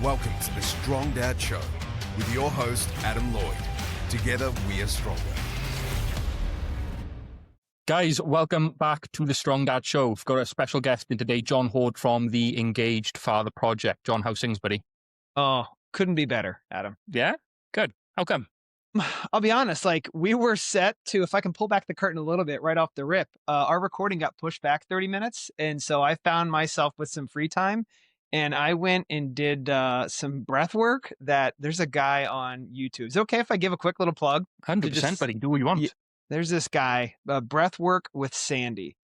Welcome to the Strong Dad Show with your host, Adam Lloyd. Together, we are stronger. Guys, welcome back to the Strong Dad Show. We've got a special guest in today, Jon Hord from the Engaged Father Project. Jon, how's things, buddy? Oh, couldn't be better, Adam. Yeah? Good. How come? I'll be honest, we were set to, if I can pull back the curtain a little bit right off the rip, our recording got pushed back 30 minutes. And so I found myself with some free time and I went and did some breath work that there's a guy on YouTube. Is it okay if I give a quick little plug? 100%, buddy. Do what you want. There's this guy, breath work with Sandy,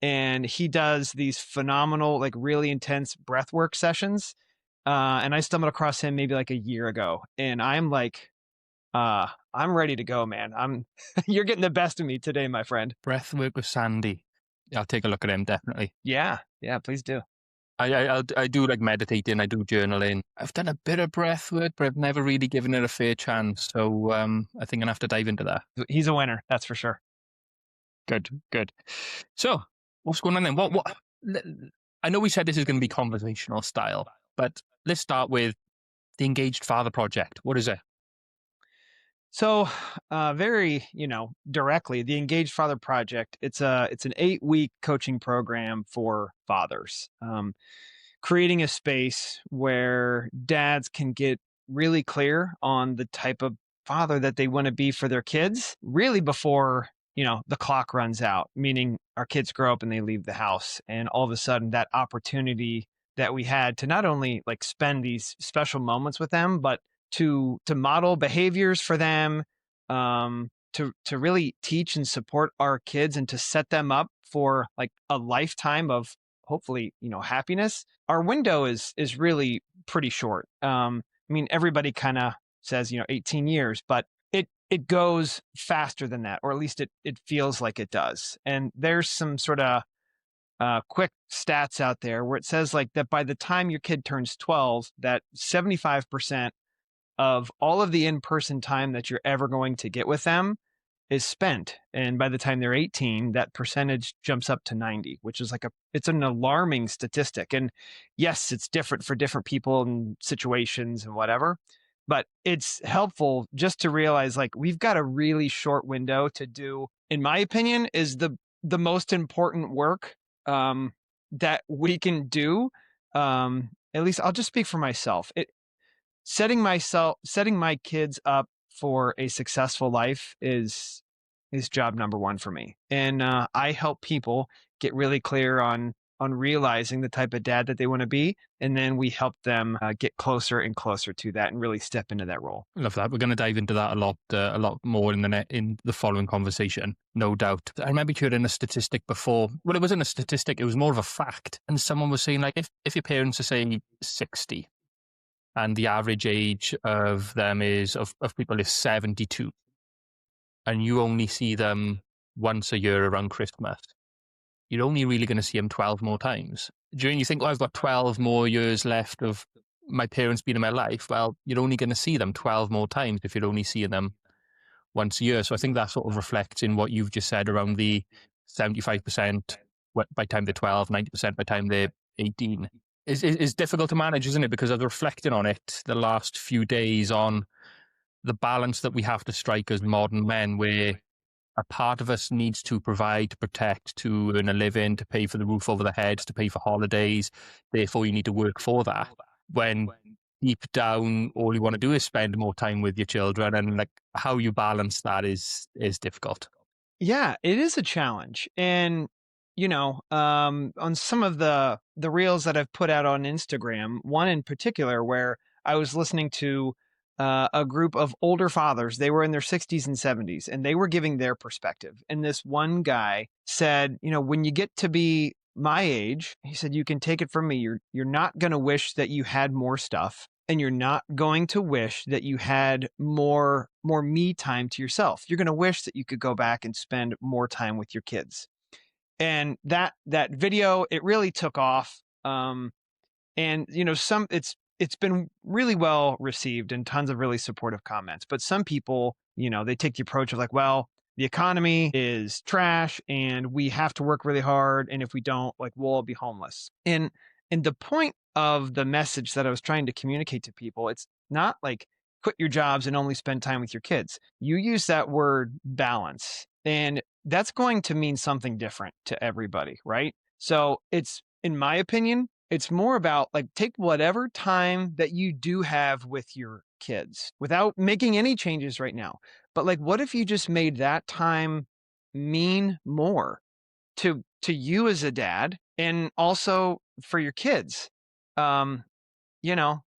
and he does these phenomenal, really intense breath work sessions. And I stumbled across him maybe a year ago, and I'm I'm ready to go, man. You're getting the best of me today, my friend. Breath work with Sandy. I'll take a look at him, definitely. Yeah, please do. I do meditating, I do journaling. I've done a bit of breath work, but I've never really given it a fair chance. So I think I'm going to have to dive into that. He's a winner, that's for sure. Good. So what's going on then? What? I know we said this is going to be conversational style, but let's start with the Engaged Father Project. What is it? So very, directly, the Engaged Father Project, it's an 8-week coaching program for fathers, creating a space where dads can get really clear on the type of father that they want to be for their kids, really before, the clock runs out, meaning our kids grow up and they leave the house. And all of a sudden that opportunity that we had to not only spend these special moments with them, but to model behaviors for them, to really teach and support our kids and to set them up for a lifetime of hopefully, happiness. Our window is really pretty short. Everybody kind of says, 18 years, but it goes faster than that, or at least it feels like it does. And there's some sort of quick stats out there where it says that by the time your kid turns 12, that 75% of all of the in-person time that you're ever going to get with them is spent. And by the time they're 18, that percentage jumps up to 90, which is it's an alarming statistic. And yes, it's different for different people and situations and whatever, but it's helpful just to realize we've got a really short window to do, in my opinion, is the most important work that we can do. At least I'll just speak for myself. Setting my kids up for a successful life is job number one for me. And I help people get really clear on realizing the type of dad that they want to be. And then we help them get closer and closer to that and really step into that role. Love that. We're going to dive into that a lot more in the following conversation, no doubt. I remember hearing a statistic before. Well, it wasn't a statistic. It was more of a fact. And someone was saying if your parents are saying 60, and the average age of them of people is 72. And you only see them once a year around Christmas. You're only really going to see them 12 more times. You think, I've got 12 more years left of my parents being in my life. Well, you're only going to see them 12 more times if you're only seeing them once a year. So I think that sort of reflects in what you've just said around the 75% by the time they're 12, 90% by the time they're 18. Is difficult to manage, isn't it? Because I was reflecting on it the last few days on the balance that we have to strike as modern men, where a part of us needs to provide, to protect, to earn a living, to pay for the roof over the heads, to pay for holidays. Therefore, you need to work for that. When deep down, all you want to do is spend more time with your children, and how you balance that is difficult. Yeah, it is a challenge. And on some of the reels that I've put out on Instagram, one in particular where I was listening to a group of older fathers. They were in their 60s and 70s, and they were giving their perspective. And this one guy said, when you get to be my age, he said, you can take it from me. You're not going to wish that you had more stuff, and you're not going to wish that you had more me time to yourself. You're going to wish that you could go back and spend more time with your kids. And that video, it really took off. And it's been really well received and tons of really supportive comments. But some people, they take the approach of well, the economy is trash and we have to work really hard. And if we don't, we'll all be homeless. And And the point of the message that I was trying to communicate to people, it's not like quit your jobs and only spend time with your kids. You use that word balance, and that's going to mean something different to everybody, right? So it's, in my opinion, it's more about like take whatever time that you do have with your kids without making any changes right now. But like, what if you just made that time mean more to you as a dad and also for your kids? Um,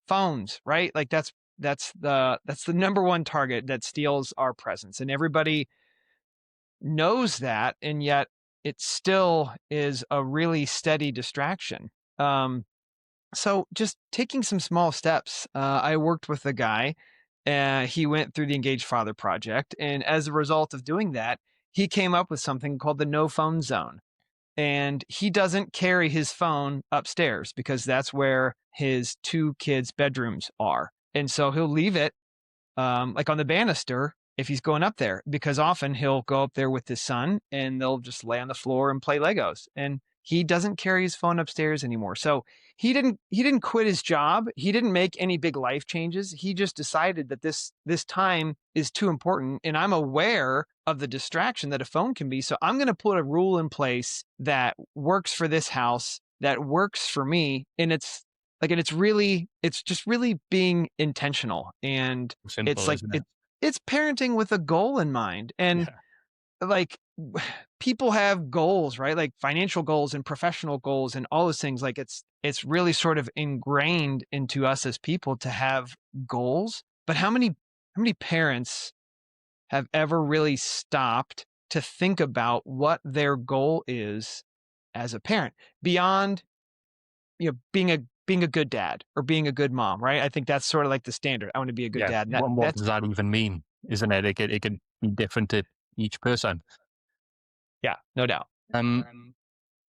phones, right? Like that's the number one target that steals our presence. And everybody knows that, and yet it still is a really steady distraction. So just taking some small steps. I worked with a guy. He went through the Engaged Father Project, and as a result of doing that, he came up with something called the No Phone Zone. And he doesn't carry his phone upstairs because that's where his two kids' bedrooms are. And so he'll leave it like on the banister if he's going up there, because often he'll go up there with his son and they'll just lay on the floor and play Legos. And he doesn't carry his phone upstairs anymore. So he didn't quit his job. He didn't make any big life changes. He just decided that this time is too important, and I'm aware of the distraction that a phone can be. So I'm going to put a rule in place that works for this house, that works for me, and it's just really being intentional. And Simple, it's like isn't it? it's parenting with a goal in mind. And Yeah. like people have goals, right? Like financial goals and professional goals and all those things. Like it's really sort of ingrained into us as people to have goals. But how many parents have ever really stopped to think about what their goal is as a parent beyond, being a good dad or being a good mom, right? I think that's sort of like the standard. I want to be a good dad. And What that's does that even mean? Isn't it? It can be different to each person. yeah, no doubt. One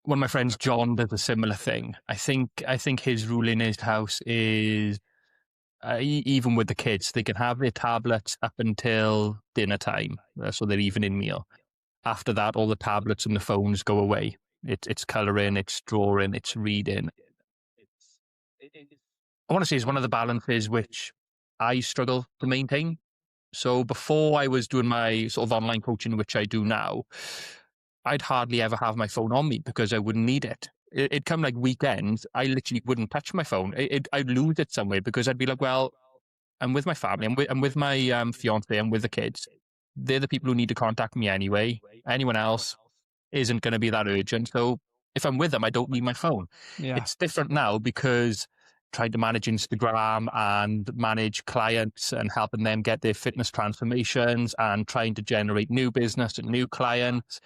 of my friends, John, does a similar thing. I think his rule in his house is even with the kids, they can have their tablets up until dinner time, so their evening meal. After that, all the tablets and the phones go away. It's colouring, it's drawing, it's reading. I want to say it's one of the balances which I struggle to maintain. So before I was doing my sort of online coaching, which I do now, I'd hardly ever have my phone on me because I wouldn't need it. It'd come like weekends, I literally wouldn't touch my phone. I'd lose it somewhere because I'd be like, well, I'm with my family, I'm with my fiance, I'm with the kids. They're the people who need to contact me anyway. Anyone else isn't going to be that urgent. So if I'm with them, I don't need my phone. Yeah. It's different now because trying to manage Instagram and manage clients and helping them get their fitness transformations and trying to generate new business and new clients.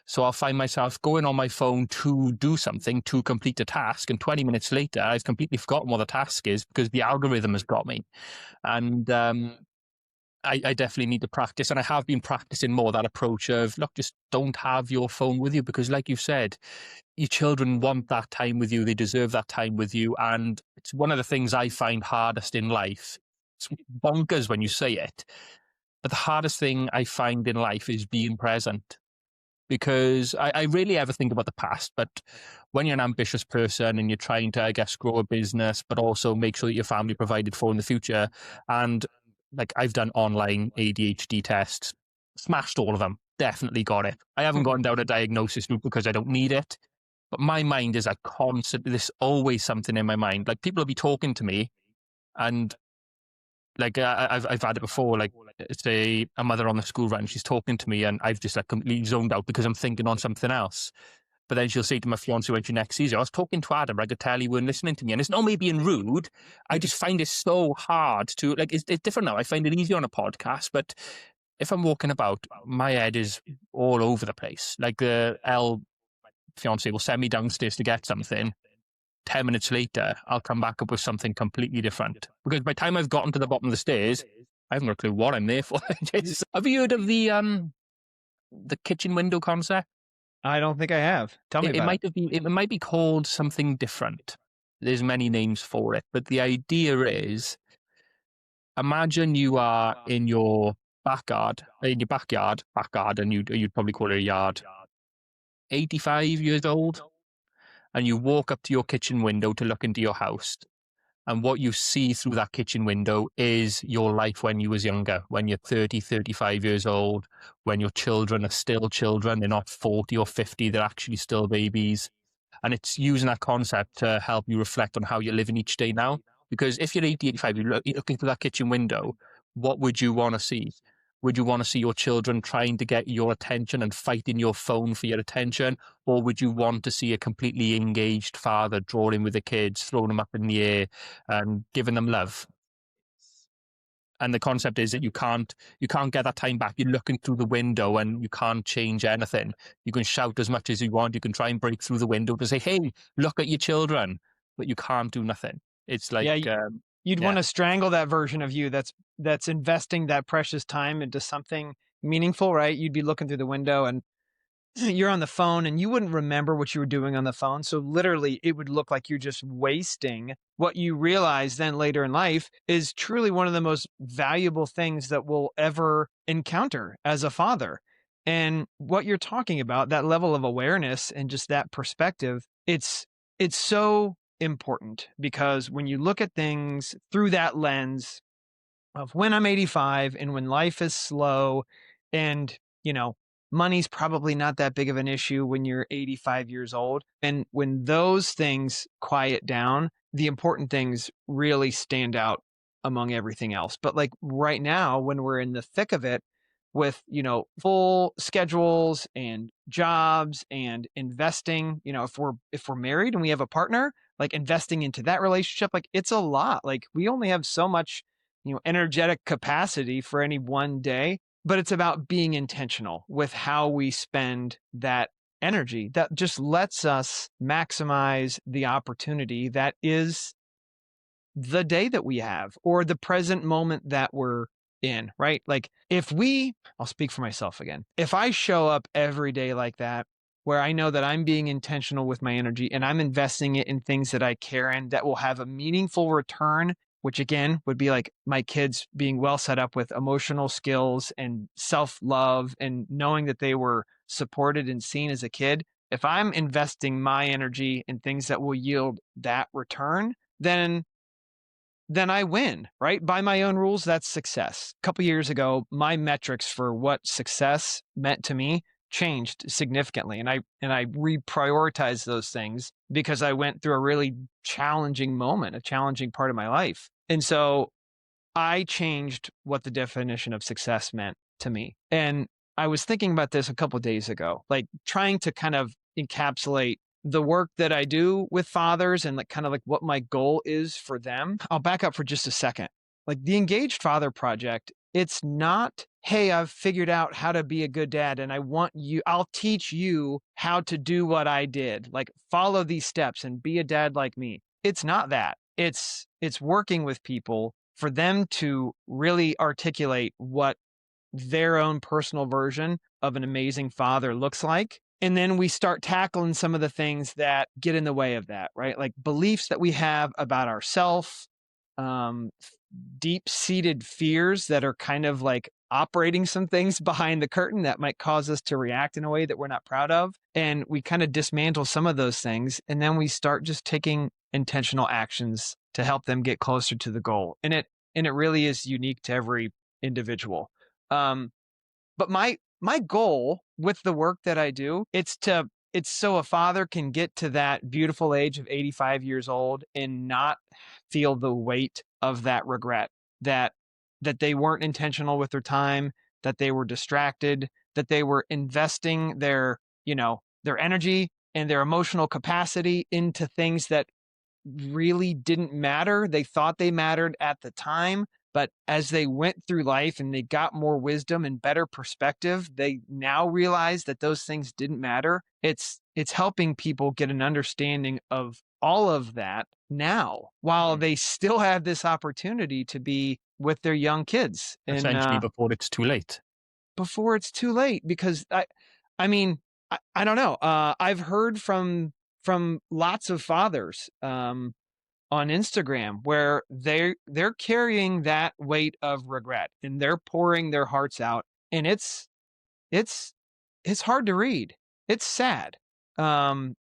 So I'll find myself going on my phone to do something, to complete a task. And 20 minutes later, I've completely forgotten what the task is because the algorithm has got me. And I definitely need to practice. And I have been practicing more that approach of, look, just don't have your phone with you. Because like you've said, your children want that time with you. They deserve that time with you. And it's one of the things I find hardest in life. It's bonkers when you say it. But the hardest thing I find in life is being present. Because I rarely ever think about the past, but when you're an ambitious person and you're trying to, I guess, grow a business, but also make sure that your family provided for in the future. And like I've done online ADHD tests, smashed all of them, definitely got it. I haven't gone down a diagnosis route because I don't need it. But my mind is like constantly, there's always something in my mind. Like people will be talking to me and like I've had it before, like say a mother on the school run, she's talking to me and I've just like completely zoned out because I'm thinking on something else. But then she'll say to my fiance when she next sees her, I was talking to Adam, I could tell you weren't listening to me. And it's not me being rude. I just find it so hard to, like, it's different now. I find it easy on a podcast, but if I'm walking about, my head is all over the place. Like the fiance will send me downstairs to get something. 10 minutes later, I'll come back up with something completely different. Because by the time I've gotten to the bottom of the stairs, I haven't got a clue what I'm there for. Have you heard of the kitchen window concept? I don't think I have. Tell me about it. It might be called something different. There's many names for it, but the idea is, imagine you are in your backyard, and you'd probably call it a yard. 85 years old, and you walk up to your kitchen window to look into your house, and what you see through that kitchen window is your life when you was younger, when you're 30, 35 years old, when your children are still children, they're not 40 or 50, they're actually still babies. And it's using that concept to help you reflect on how you're living each day now. Because if you're 80, 85, you're looking through that kitchen window, what would you want to see? Would you want to see your children trying to get your attention and fighting your phone for your attention? Or would you want to see a completely engaged father drawing with the kids, throwing them up in the air and giving them love? And the concept is that you can't get that time back. You're looking through the window and you can't change anything. You can shout as much as you want. You can try and break through the window to say, hey, look at your children, but you can't do nothing. It's like, you'd want to strangle that version of you that's investing that precious time into something meaningful, right? You'd be looking through the window and you're on the phone and you wouldn't remember what you were doing on the phone. So literally it would look like you're just wasting what you realize then later in life is truly one of the most valuable things that we'll ever encounter as a father. And what you're talking about, that level of awareness and just that perspective, it's so important, because when you look at things through that lens of when I'm 85 and when life is slow and, money's probably not that big of an issue when you're 85 years old. And when those things quiet down, the important things really stand out among everything else. But like right now, when we're in the thick of it with, full schedules and jobs and investing, if we're married and we have a partner, like investing into that relationship, like it's a lot. Like we only have so much, energetic capacity for any one day. But it's about being intentional with how we spend that energy that just lets us maximize the opportunity that is the day that we have or the present moment that we're in, right? Like I'll speak for myself again. If I show up every day like that, where I know that I'm being intentional with my energy and I'm investing it in things that I care in that will have a meaningful return, which again would be like my kids being well set up with emotional skills and self-love and knowing that they were supported and seen as a kid. If I'm investing my energy in things that will yield that return, then I win, right? By my own rules, that's success. A couple years ago, my metrics for what success meant to me changed significantly. And I reprioritized those things because I went through a really challenging moment, a challenging part of my life. And so I changed what the definition of success meant to me. And I was thinking about this a couple of days ago, like trying to kind of encapsulate the work that I do with fathers and like kind of like what my goal is for them. I'll back up for just a second. Like the Engaged Father Project, it's not, hey, I've figured out how to be a good dad and I'll teach you how to do what I did. Like follow these steps and be a dad like me. It's not that. It's working with people for them to really articulate what their own personal version of an amazing father looks like. And then we start tackling some of the things that get in the way of that, right? Like beliefs that we have about ourselves, deep-seated fears that are kind of like operating some things behind the curtain that might cause us to react in a way that we're not proud of. And we kind of dismantle some of those things. And then we start just taking intentional actions to help them get closer to the goal. And it really is unique to every individual. But my goal with the work that I do, it's so a father can get to that beautiful age of 85 years old and not feel the weight of that regret that they weren't intentional with their time, that they were distracted, that they were investing their energy and their emotional capacity into things that really didn't matter. They thought they mattered at the time, but as they went through life and they got more wisdom and better perspective, they now realize that those things didn't matter. It's helping people get an understanding of all of that now, while they still have this opportunity to be with their young kids. Essentially, before it's too late. Before it's too late, because I don't know. I've heard from lots of fathers on Instagram where they're carrying that weight of regret and they're pouring their hearts out, and it's hard to read. It's sad.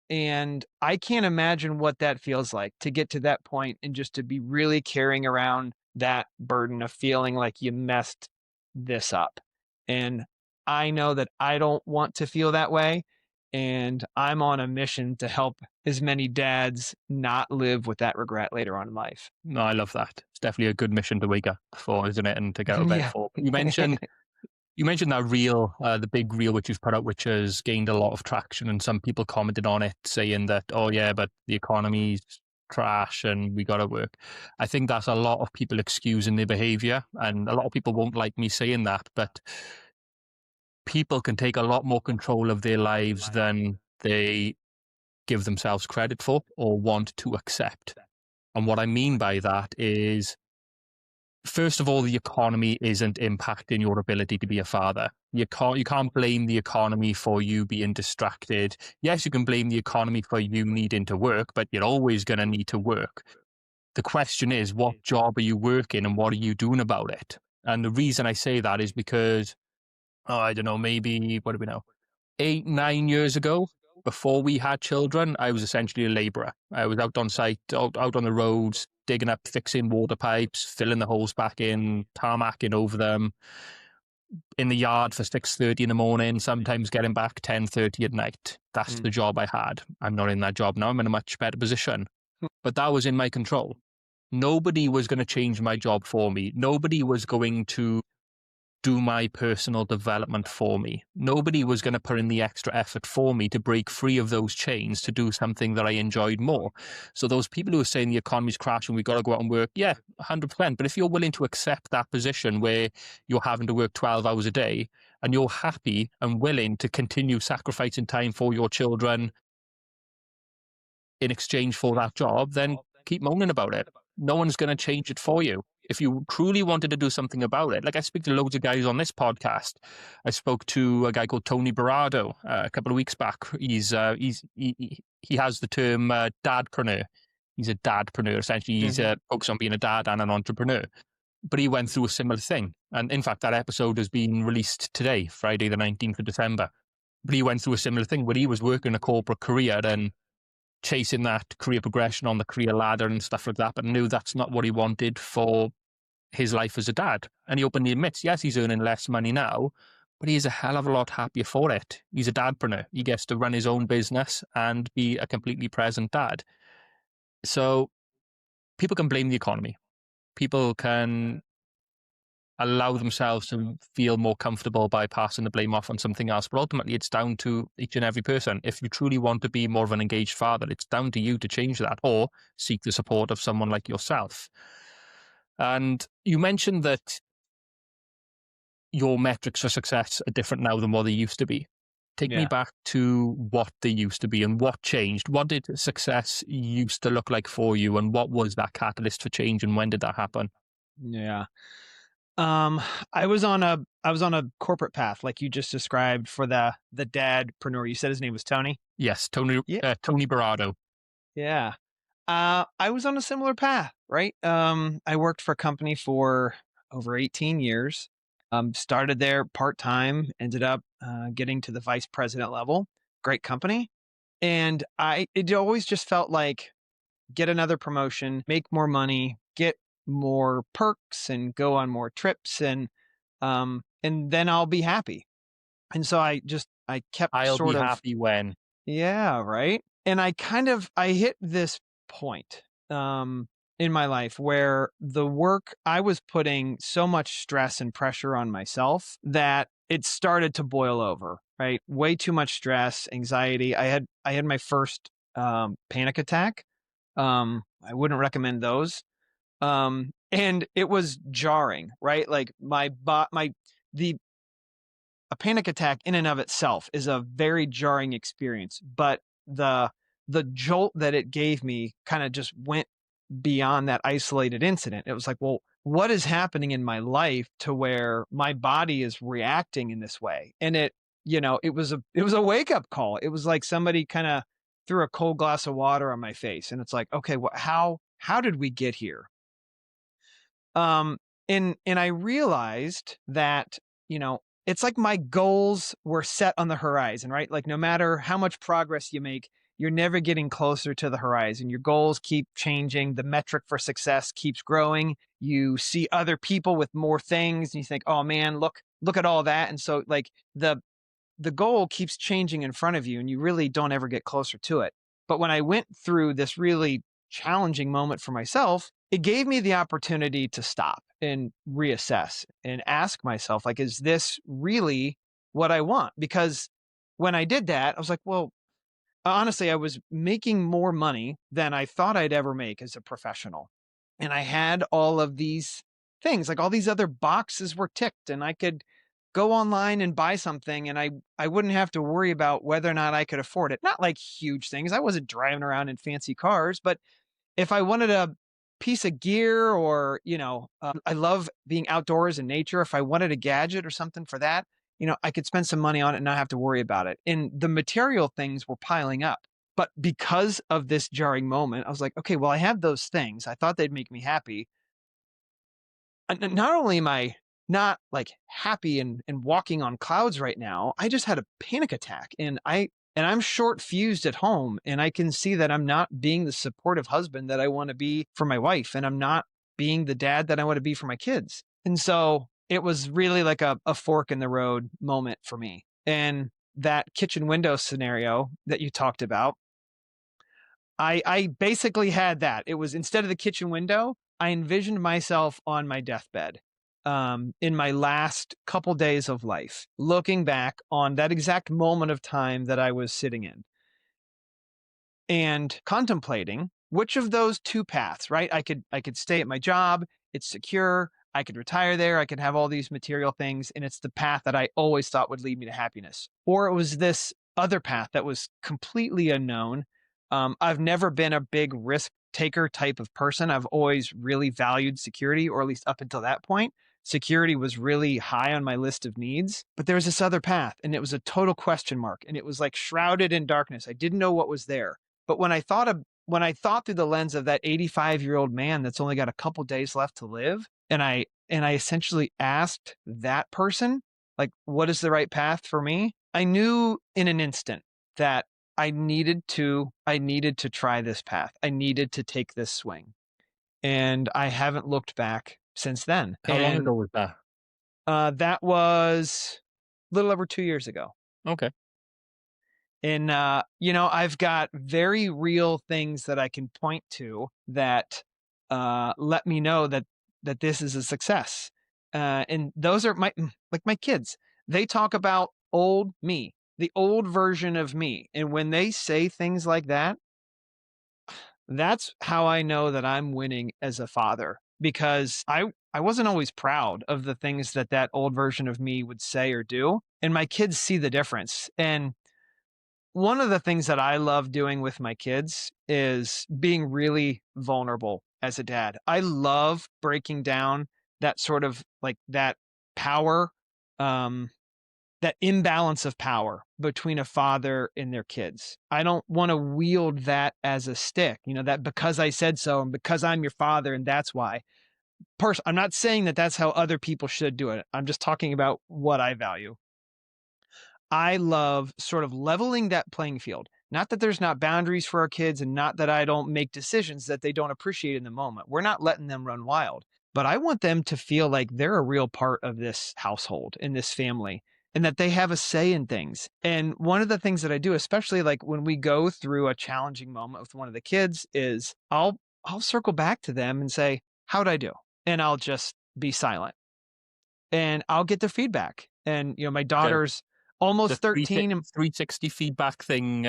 And I can't imagine what that feels like to get to that point and just to be really carrying around that burden of feeling like you messed this up. And I know that I don't want to feel that way. And I'm on a mission to help as many dads not live with that regret later on in life. No, I love that. It's definitely a good mission to wake up for, isn't it? And to get out of bed Yeah. for. You mentioned that reel, the big reel which you've put out, which has gained a lot of traction, and some people commented on it saying that, oh yeah, but the economy's trash and we got to work. I think that's a lot of people excusing their behavior, and a lot of people won't like me saying that, but people can take a lot more control of their lives than they give themselves credit for or want to accept. And what I mean by that is, first of all, the economy isn't impacting your ability to be a father. You can't blame the economy for you being distracted. Yes, you can blame the economy for you needing to work, but you're always going to need to work. The question is, what job are you working and what are you doing about it? And the reason I say that is because, I don't know, maybe, what do we know, 8, 9 years ago, before we had children, I was essentially a labourer. I was out on site, out on the roads, digging up, fixing water pipes, filling the holes back in, tarmacking over them, in the yard for 6:30 in the morning, sometimes getting back 10:30 at night. That's the job I had. I'm not in that job now. I'm in a much better position. But that was in my control. Nobody was going to change my job for me. Nobody was going to do my personal development for me. Nobody was going to put in the extra effort for me to break free of those chains to do something that I enjoyed more. So those people who are saying the economy's crashing, we've got to go out and work, yeah, 100%. But if you're willing to accept that position where you're having to work 12 hours a day and you're happy and willing to continue sacrificing time for your children in exchange for that job, then keep moaning about it. No one's going to change it for you. If you truly wanted to do something about it, like I speak to loads of guys on this podcast. I spoke to a guy called Tony Barrado a couple of weeks back. He has the term dadpreneur. He's a dadpreneur. Essentially, he's focused on being a dad and an entrepreneur. But he went through a similar thing. And in fact, that episode has been released today, Friday the 19th of December. But he went through a similar thing where he was working a corporate career and chasing that career progression on the career ladder and stuff like that, but knew that's not what he wanted for his life as a dad. And he openly admits, yes, he's earning less money now, but he is a hell of a lot happier for it. He's a dadpreneur. He gets to run his own business and be a completely present dad. So people can blame the economy. People can allow themselves to feel more comfortable by passing the blame off on something else. But ultimately, it's down to each and every person. If you truly want to be more of an engaged father, it's down to you to change that or seek the support of someone like yourself. And you mentioned that your metrics for success are different now than what they used to be. Take me back to what they used to be and what changed. What did success used to look like for you, and what was that catalyst for change, and when did that happen? Yeah. I was on a corporate path, like you just described, for the dadpreneur. You said his name was Tony? Yes, Tony Barrado. Yeah. I was on a similar path, right? I worked for a company for over 18 years. Started there part-time, ended up getting to the vice president level. Great company. And it always just felt like get another promotion, make more money, get more perks and go on more trips, and then I'll be happy. And so I kept I'll be happy when. Yeah, right. And I hit this point in my life where the work, I was putting so much stress and pressure on myself that it started to boil over, right? Way too much stress, anxiety. I had my first panic attack. I wouldn't recommend those. And it was jarring, right? Like a panic attack in and of itself is a very jarring experience, but the jolt that it gave me kind of just went beyond that isolated incident. It was like, well, what is happening in my life to where my body is reacting in this way? And it was a wake up call. It was like somebody kind of threw a cold glass of water on my face. And it's like, okay, well, how did we get here? And I realized that, it's like my goals were set on the horizon, right? Like no matter how much progress you make, you're never getting closer to the horizon. Your goals keep changing. The metric for success keeps growing. You see other people with more things and you think, oh man, look at all that. And so like the goal keeps changing in front of you and you really don't ever get closer to it. But when I went through this really challenging moment for myself, it gave me the opportunity to stop and reassess and ask myself, like, is this really what I want? Because when I did that, I was like, well, honestly, I was making more money than I thought I'd ever make as a professional. And I had all of these things, like all these other boxes were ticked, and I could go online and buy something and I wouldn't have to worry about whether or not I could afford it. Not like huge things. I wasn't driving around in fancy cars, but if I wanted a piece of gear or, I love being outdoors in nature. If I wanted a gadget or something for that, I could spend some money on it and not have to worry about it. And the material things were piling up. But because of this jarring moment, I was like, okay, well, I have those things. I thought they'd make me happy. And not only am I not like happy and walking on clouds right now, I just had a panic attack and I'm short fused at home and I can see that I'm not being the supportive husband that I want to be for my wife. And I'm not being the dad that I want to be for my kids. And so it was really like a fork in the road moment for me. And that kitchen window scenario that you talked about, I basically had that. It was instead of the kitchen window, I envisioned myself on my deathbed in my last couple days of life, looking back on that exact moment of time that I was sitting in and contemplating which of those two paths, right? I could stay at my job. It's secure. I could retire there. I could have all these material things. And it's the path that I always thought would lead me to happiness. Or it was this other path that was completely unknown. I've never been a big risk taker type of person. I've always really valued security, or at least up until that point. Security was really high on my list of needs, but there was this other path and it was a total question mark and it was like shrouded in darkness. I didn't know what was there. But when I thought through the lens of that 85-year-old man that's only got a couple days left to live, and I essentially asked that person, like, what is the right path for me? I knew in an instant that I needed to try this path. I needed to take this swing. And I haven't looked back since then. How long ago was that? That was a little over 2 years ago. Okay. And, I've got very real things that I can point to that let me know that this is a success. And those are my kids. They talk about old me, the old version of me. And when they say things like that, that's how I know that I'm winning as a father, because I wasn't always proud of the things that old version of me would say or do. And my kids see the difference. And one of the things that I love doing with my kids is being really vulnerable as a dad. I love breaking down that sort of like that power, that imbalance of power between a father and their kids. I don't want to wield that as a stick, that because I said so and because I'm your father and that's why. I'm not saying that that's how other people should do it. I'm just talking about what I value. I love sort of leveling that playing field. Not that there's not boundaries for our kids and not that I don't make decisions that they don't appreciate in the moment. We're not letting them run wild, but I want them to feel like they're a real part of this household, in this family, and that they have a say in things. And one of the things that I do, especially like when we go through a challenging moment with one of the kids, is I'll circle back to them and say, how'd I do? And I'll just be silent and I'll get their feedback. And, my daughter's almost 13 and 360 feedback thing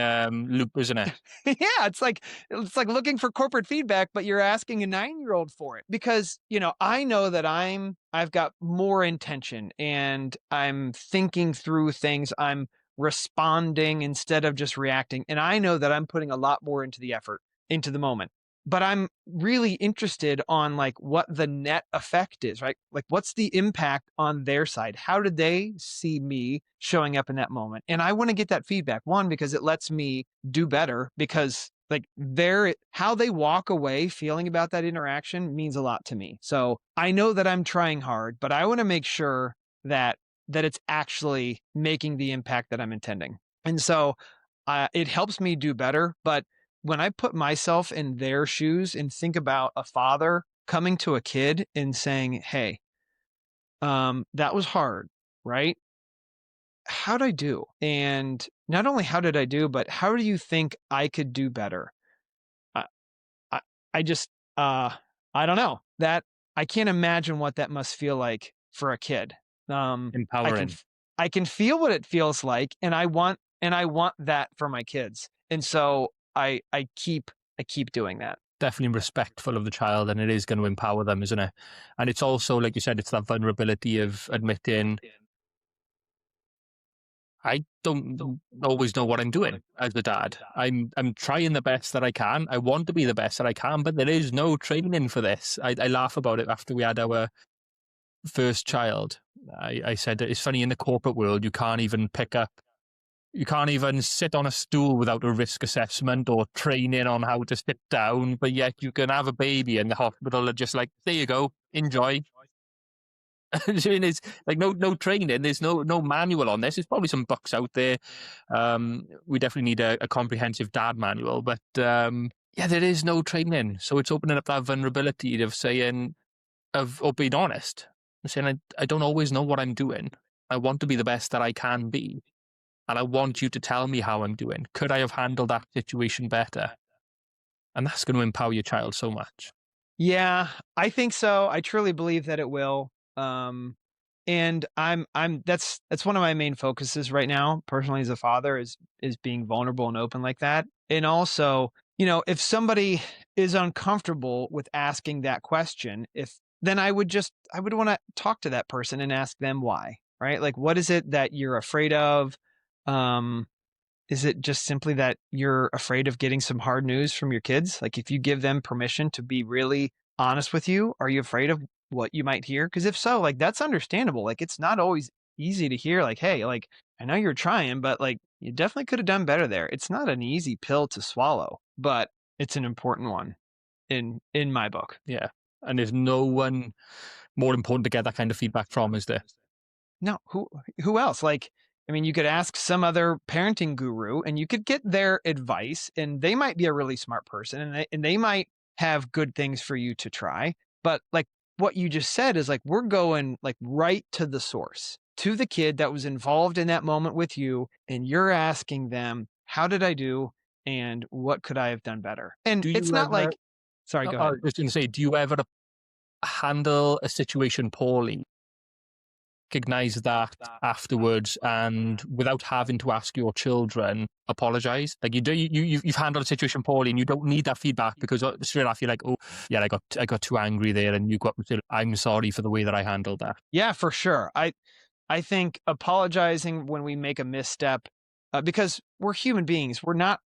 loop, isn't it? Yeah, it's like looking for corporate feedback, but you're asking a 9-year-old for it because, I know that I've got more intention and I'm thinking through things. I'm responding instead of just reacting. And I know that I'm putting a lot more into the effort, into the moment. But I'm really interested on like what the net effect is, right? Like what's the impact on their side? How did they see me showing up in that moment? And I want to get that feedback. One, because it lets me do better, because like how they walk away feeling about that interaction means a lot to me. So I know that I'm trying hard, but I want to make sure that it's actually making the impact that I'm intending. And so it helps me do better. But when I put myself in their shoes and think about a father coming to a kid and saying, "Hey, that was hard, right? How'd I do? And not only how did I do, but how do you think I could do better?" I, I, I just, I don't know that I can't imagine what that must feel like for a kid. I can, Empowering. I can feel what it feels like, and I want that for my kids. And so I keep doing that. Definitely respectful of the child, and it is going to empower them, isn't it? And it's also, like you said, it's that vulnerability of admitting I don't always know what I'm doing as a dad. I'm trying the best that I can. I want to be the best that I can, but there is no training for this. I laugh about it after we had our first child. I said it's funny, in the corporate world, you can't even sit on a stool without a risk assessment or training on how to sit down, but yet you can have a baby and the hospital are just like, there you go, enjoy. I mean, it's like no training. There's no manual on this. There's probably some books out there. We definitely need a comprehensive dad manual, but yeah, there is no training. So it's opening up that vulnerability of saying, or being honest, and saying, I don't always know what I'm doing. I want to be the best that I can be, and I want you to tell me how I'm doing. Could I have handled that situation better? And that's going to empower your child so much. Yeah, I think so. I truly believe that it will. And that's one of my main focuses right now, personally, as a father, is being vulnerable and open like that. And also, if somebody is uncomfortable with asking that question, then I would want to talk to that person and ask them why, right? Like, what is it that you're afraid of? Is it just simply that you're afraid of getting some hard news from your kids? Like, if you give them permission to be really honest with you, are you afraid of what you might hear? Because if so, like, that's understandable. Like, it's not always easy to hear, like, hey, like, I know you're trying, but like, you definitely could have done better there. It's not an easy pill to swallow, but it's an important one in my book. Yeah. And there's no one more important to get that kind of feedback from, is there? No, who else? Like, I mean, you could ask some other parenting guru and you could get their advice, and they might be a really smart person, and they might have good things for you to try. But like what you just said is like, we're going like right to the source, to the kid that was involved in that moment with you, and you're asking them, how did I do? And what could I have done better? And Do it's you not ever, like, sorry, go I ahead. was going to say, do you ever handle a situation poorly, recognize that afterwards, and without having to ask your children, apologize? Like you've handled a situation poorly and you don't need that feedback, because straight off you're like, oh yeah, I got too angry there, and you got to say, I'm sorry for the way that I handled that. Yeah, for sure. I think apologizing when we make a misstep, because we're human beings, we're not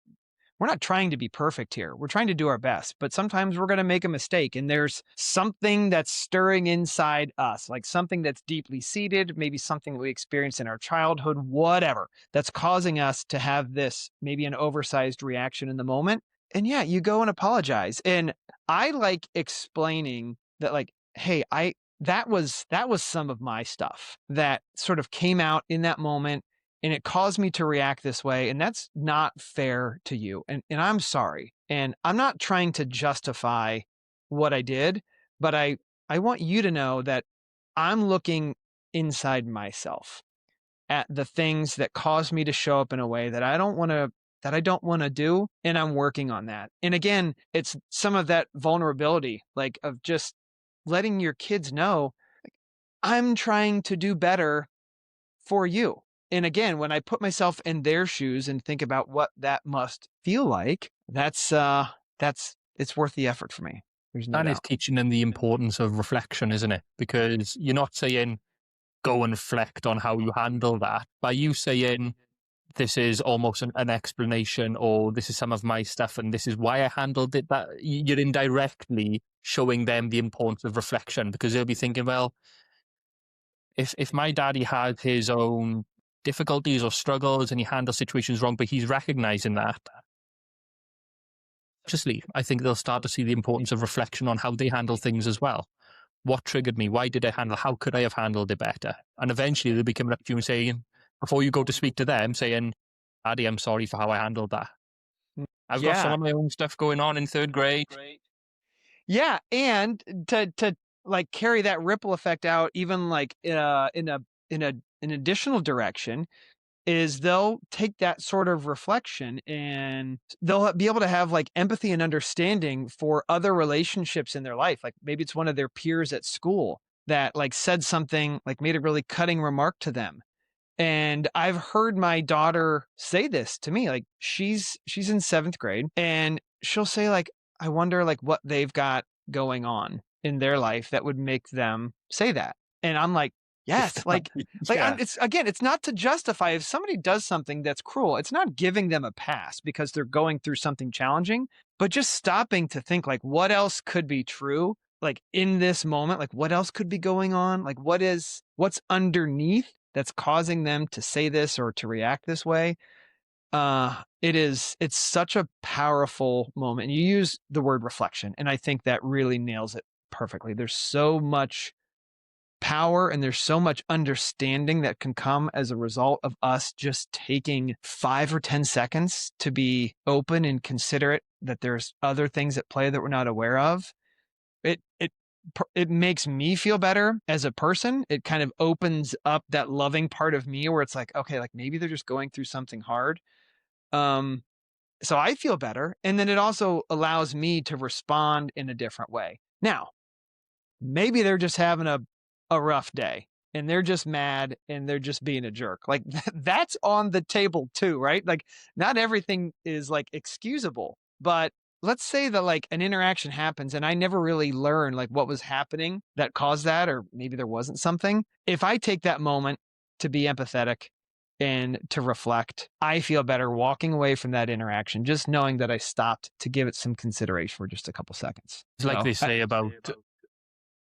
trying to be perfect here. We're trying to do our best, but sometimes we're going to make a mistake, and there's something that's stirring inside us, like something that's deeply seated, maybe something that we experienced in our childhood, whatever, that's causing us to have this, maybe an oversized reaction in the moment. And yeah, you go and apologize. And I like explaining that, like, hey, that was some of my stuff that sort of came out in that moment, and it caused me to react this way, and that's not fair to you, and I'm sorry. And I'm not trying to justify what I did, but I want you to know that I'm looking inside myself at the things that caused me to show up in a way that I don't want to do, and I'm working on that. And again, it's some of that vulnerability, like, of just letting your kids know, like, I'm trying to do better for you. And again, when I put myself in their shoes and think about what that must feel like, that's it's worth the effort for me. There's no And it's doubt. teaching them the importance of reflection, isn't it? Because you're not saying go and reflect on how you handle that. By you saying this is almost an explanation, or this is some of my stuff and this is why I handled it, that you're indirectly showing them the importance of reflection, because they'll be thinking, well, if my daddy had his own difficulties or struggles and he handles situations wrong, but he's recognizing that, consciously, I think they'll start to see the importance of reflection on how they handle things as well. What triggered me? Why did I handle? How could I have handled it better? And eventually they'll be coming up to you and saying, before you go to speak to them, saying, Daddy, I'm sorry for how I handled that. I've got some Yeah. of my own stuff going on in third grade. Yeah, and to like carry that ripple effect out even like in an additional direction is they'll take that sort of reflection and they'll be able to have like empathy and understanding for other relationships in their life. Like maybe it's one of their peers at school that like said something, like made a really cutting remark to them. And I've heard my daughter say this to me, like she's in 7th grade and she'll say like, I wonder like what they've got going on in their life that would make them say that. And I'm like, yes, Yeah. it's again, it's not to justify if somebody does something that's cruel, it's not giving them a pass because they're going through something challenging, but just stopping to think like what else could be true? Like in this moment, like what else could be going on? Like what's underneath that's causing them to say this or to react this way. It's such a powerful moment. You use the word reflection, and I think that really nails it perfectly. There's so much power and there's so much understanding that can come as a result of us just taking 5 or 10 seconds to be open and considerate that there's other things at play that we're not aware of. It makes me feel better as a person. It kind of opens up that loving part of me where it's like, okay, like maybe they're just going through something hard. So I feel better. And then it also allows me to respond in a different way. Now, maybe they're just having a rough day and they're just mad and they're just being a jerk. Like that's on the table too, right? Like not everything is like excusable, but let's say that like an interaction happens and I never really learn like what was happening that caused that, or maybe there wasn't something. If I take that moment to be empathetic and to reflect, I feel better walking away from that interaction, just knowing that I stopped to give it some consideration for just a couple seconds. It's like they say about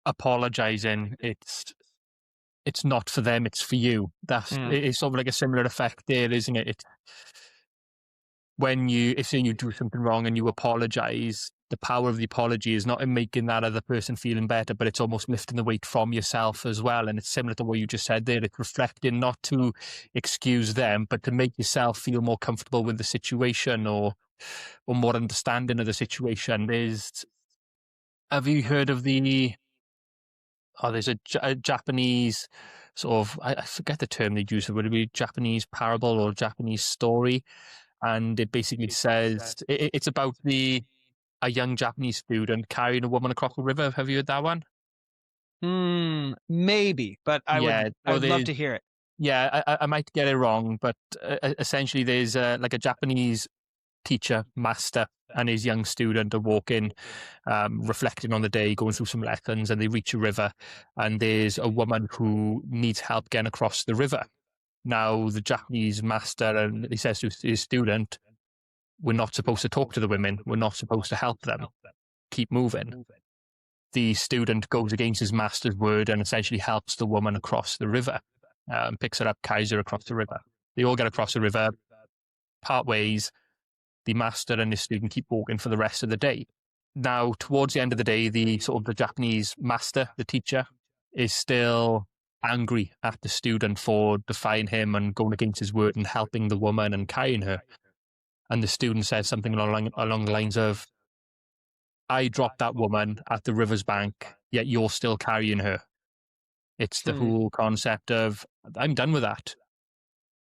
apologizing. It's not for them, it's for you. It's sort of like a similar effect there, isn't it? It's when if say you do something wrong and you apologize, the power of the apology is not in making that other person feeling better, but it's almost lifting the weight from yourself as well. And it's similar to what you just said there. It's reflecting not to excuse them, but to make yourself feel more comfortable with the situation or more understanding of the situation. Have you heard of there's a Japanese sort of, I forget the term they use, would it be Japanese parable or Japanese story? And it basically says, it's about a young Japanese student carrying a woman across the river. Have you heard that one? Maybe, but I would love to hear it. Yeah, I might get it wrong, but essentially there's like a Japanese teacher, master, and his young student are walking, reflecting on the day, going through some lessons, and they reach a river, and there's a woman who needs help getting across the river. Now, the Japanese master, and he says to his student, we're not supposed to talk to the women. We're not supposed to help them. Keep moving. The student goes against his master's word and essentially helps the woman across the river, picks her up, carries her across the river. They all get across the river, part ways. The master and his student keep walking for the rest of the day. Now, towards the end of the day, the Japanese master, the teacher, is still angry at the student for defying him and going against his word and helping the woman and carrying her. And the student says something along the lines of, I dropped that woman at the river's bank, yet you're still carrying her. It's the whole concept of, I'm done with that.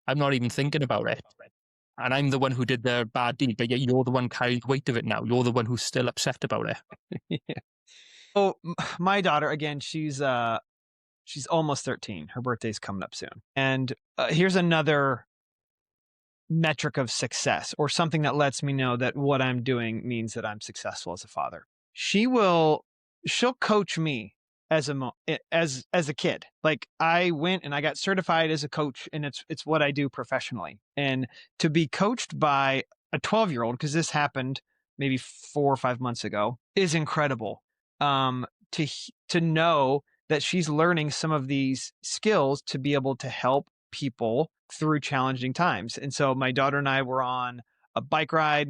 I'm not even thinking about it. And I'm the one who did the bad deed, but yet you're the one carrying the weight of it now. You're the one who's still upset about it. Yeah. Oh, my daughter, again, she's almost 13. Her birthday's coming up soon. And here's another metric of success, or something that lets me know that what I'm doing means that I'm successful as a father. She'll coach me as a kid. Like I went and I got certified as a coach, and it's what I do professionally. And to be coached by a 12-year-old, because this happened maybe 4 or 5 months ago, is incredible. To know that she's learning some of these skills to be able to help people through challenging times. And so my daughter and I were on a bike ride,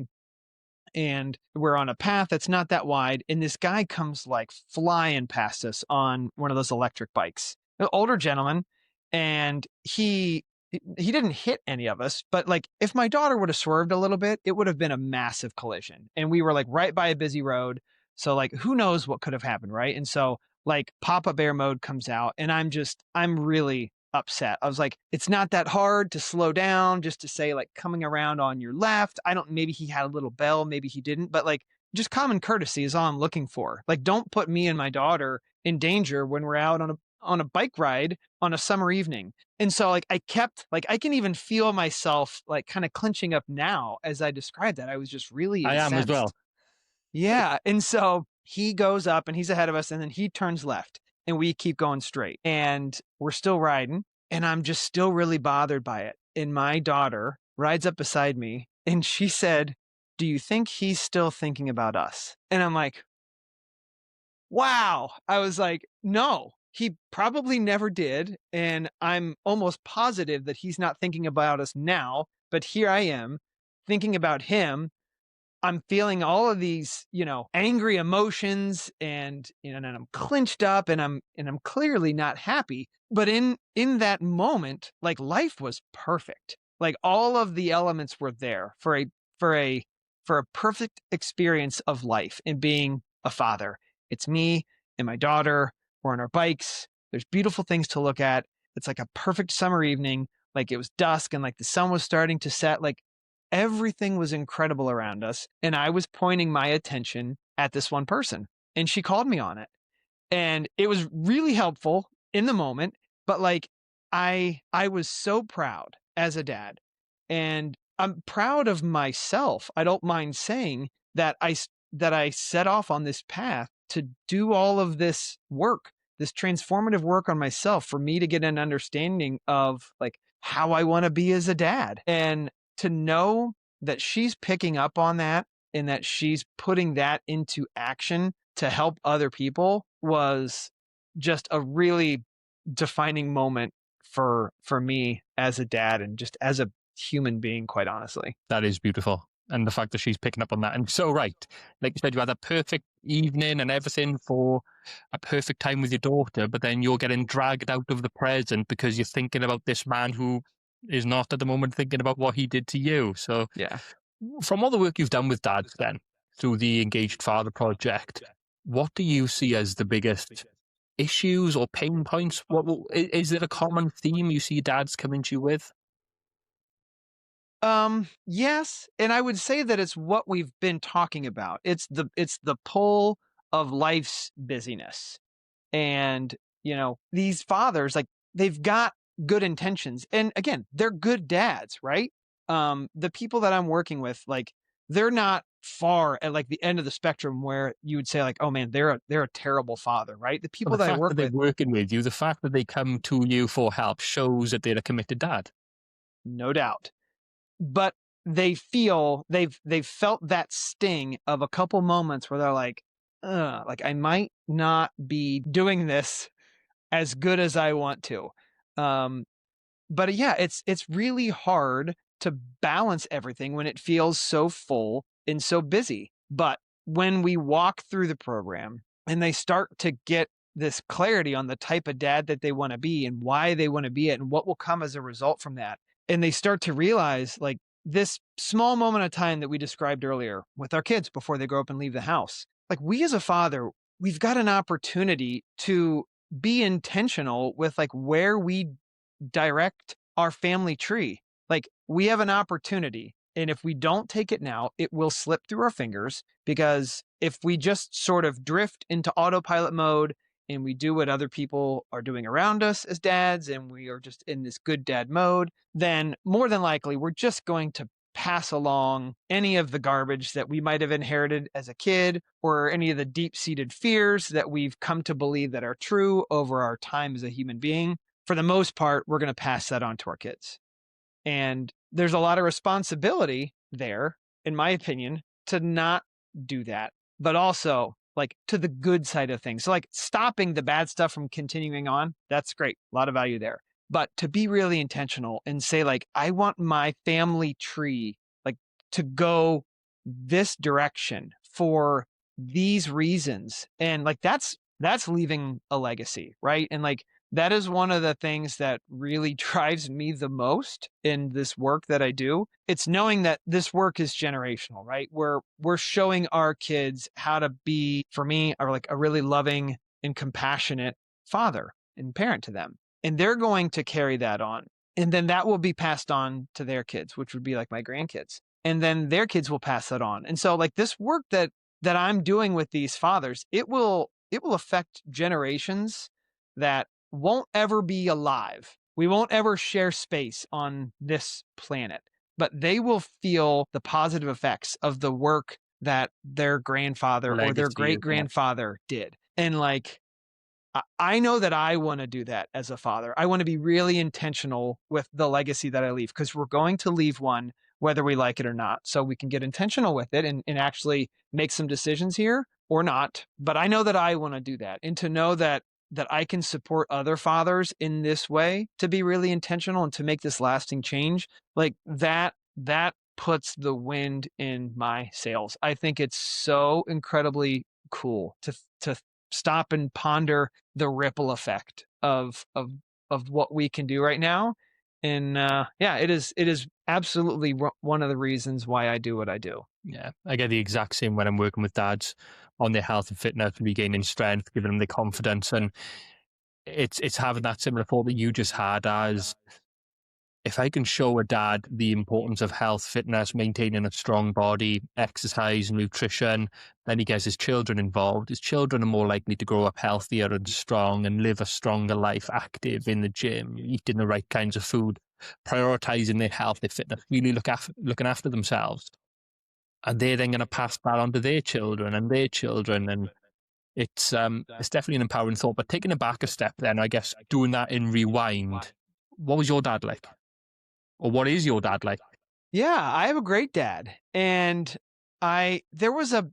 and we're on a path that's not that wide. And this guy comes like flying past us on one of those electric bikes, an older gentleman. And he he didn't hit any of us, but like if my daughter would have swerved a little bit, it would have been a massive collision. And we were like right by a busy road. So like who knows what could have happened, right? And so like Papa Bear mode comes out and I'm really upset. I was like, it's not that hard to slow down, just to say like coming around on your left. Maybe he had a little bell, maybe he didn't, but like just common courtesy is all I'm looking for. Like don't put me and my daughter in danger when we're out on a bike ride on a summer evening. And so like I can even feel myself like kind of clenching up now as I described that. I was just really I incensed. am as well. Yeah. And so he goes up and he's ahead of us and then he turns left and we keep going straight and we're still riding and I'm just still really bothered by it. And my daughter rides up beside me and she said, "Do you think he's still thinking about us?" And I'm like, wow. I was like, no, he probably never did. And I'm almost positive that he's not thinking about us now. But here I am thinking about him. I'm feeling all of these, angry emotions and I'm clenched up and I'm clearly not happy. But in that moment, like life was perfect. Like all of the elements were there for a perfect experience of life and being a father. It's me and my daughter. We're on our bikes. There's beautiful things to look at. It's like a perfect summer evening. Like it was dusk and like the sun was starting to set. Like everything was incredible around us. And I was pointing my attention at this one person and she called me on it. And it was really helpful in the moment. But like, I was so proud as a dad and I'm proud of myself. I don't mind saying that I set off on this path to do all of this work, this transformative work on myself for me to get an understanding of like how I want to be as a dad. And to know that she's picking up on that and that she's putting that into action to help other people was just a really defining moment for me as a dad and just as a human being, quite honestly. That is beautiful. And the fact that she's picking up on that. And so right. Like you said, you had a perfect evening and everything for a perfect time with your daughter, but then you're getting dragged out of the present because you're thinking about this man who is not at the moment thinking about what he did to you. So Yeah. from all the work you've done with dads then, through the Engaged Father Project, what do you see as the biggest issues or pain points? Is there a common theme you see dads coming to you with? Yes, and I would say that it's what we've been talking about. It's the pull of life's busyness. And, these fathers, like they've got good intentions. And again, they're good dads, right? The people that I'm working with, like they're not far at like the end of the spectrum where you would say like, oh man, they're a terrible father, right? The people that I work with, working with you, the fact that they come to you for help shows that they're a committed dad. no doubt. But they've felt that sting of a couple moments where they're like I might not be doing this as good as I want to. But yeah, it's really hard to balance everything when it feels so full and so busy. But when we walk through the program and they start to get this clarity on the type of dad that they want to be and why they want to be it and what will come as a result from that, and they start to realize like this small moment of time that we described earlier with our kids before they grow up and leave the house, like we as a father, we've got an opportunity to be intentional with like where we direct our family tree. Like we have an opportunity. And if we don't take it now, it will slip through our fingers, because if we just sort of drift into autopilot mode and we do what other people are doing around us as dads, and we are just in this good dad mode, then more than likely we're just going to pass along any of the garbage that we might have inherited as a kid, or any of the deep-seated fears that we've come to believe that are true over our time as a human being. For the most part, we're going to pass that on to our kids. And there's a lot of responsibility there, in my opinion, to not do that, but also like to the good side of things. So like stopping the bad stuff from continuing on, that's great. A lot of value there. But to be really intentional and say like, I want my family tree like to go this direction for these reasons. And like, that's leaving a legacy, right? And like, that is one of the things that really drives me the most in this work that I do. It's knowing that this work is generational, right? We're showing our kids how to be, for me, are like a really loving and compassionate father and parent to them. And they're going to carry that on. And then that will be passed on to their kids, which would be like my grandkids. And then their kids will pass that on. And so like this work that I'm doing with these fathers, it will affect generations that won't ever be alive. We won't ever share space on this planet, but they will feel the positive effects of the work that their grandfather or their great grandfather did. And like, I know that I want to do that as a father. I want to be really intentional with the legacy that I leave, because we're going to leave one whether we like it or not. So we can get intentional with it and actually make some decisions here or not. But I know that I want to do that, and to know that I can support other fathers in this way, to be really intentional and to make this lasting change, like that puts the wind in my sails. I think it's so incredibly cool to stop and ponder the ripple effect of what we can do right now. And yeah, it is absolutely one of the reasons why I do what I do. Yeah, I get the exact same when I'm working with dads on their health and fitness, regaining strength, giving them the confidence. And it's having that similar thought that you just had, as if I can show a dad the importance of health, fitness, maintaining a strong body, exercise, nutrition, then he gets his children involved. His children are more likely to grow up healthier and strong and live a stronger life, active in the gym, eating the right kinds of food, prioritizing their health, their fitness, really looking after themselves. And they're then going to pass that on to their children and their children. And it's definitely an empowering thought. But taking it back a step then, I guess, doing that in rewind, what was your dad like? Or what is your dad like? Yeah, I have a great dad. And there was a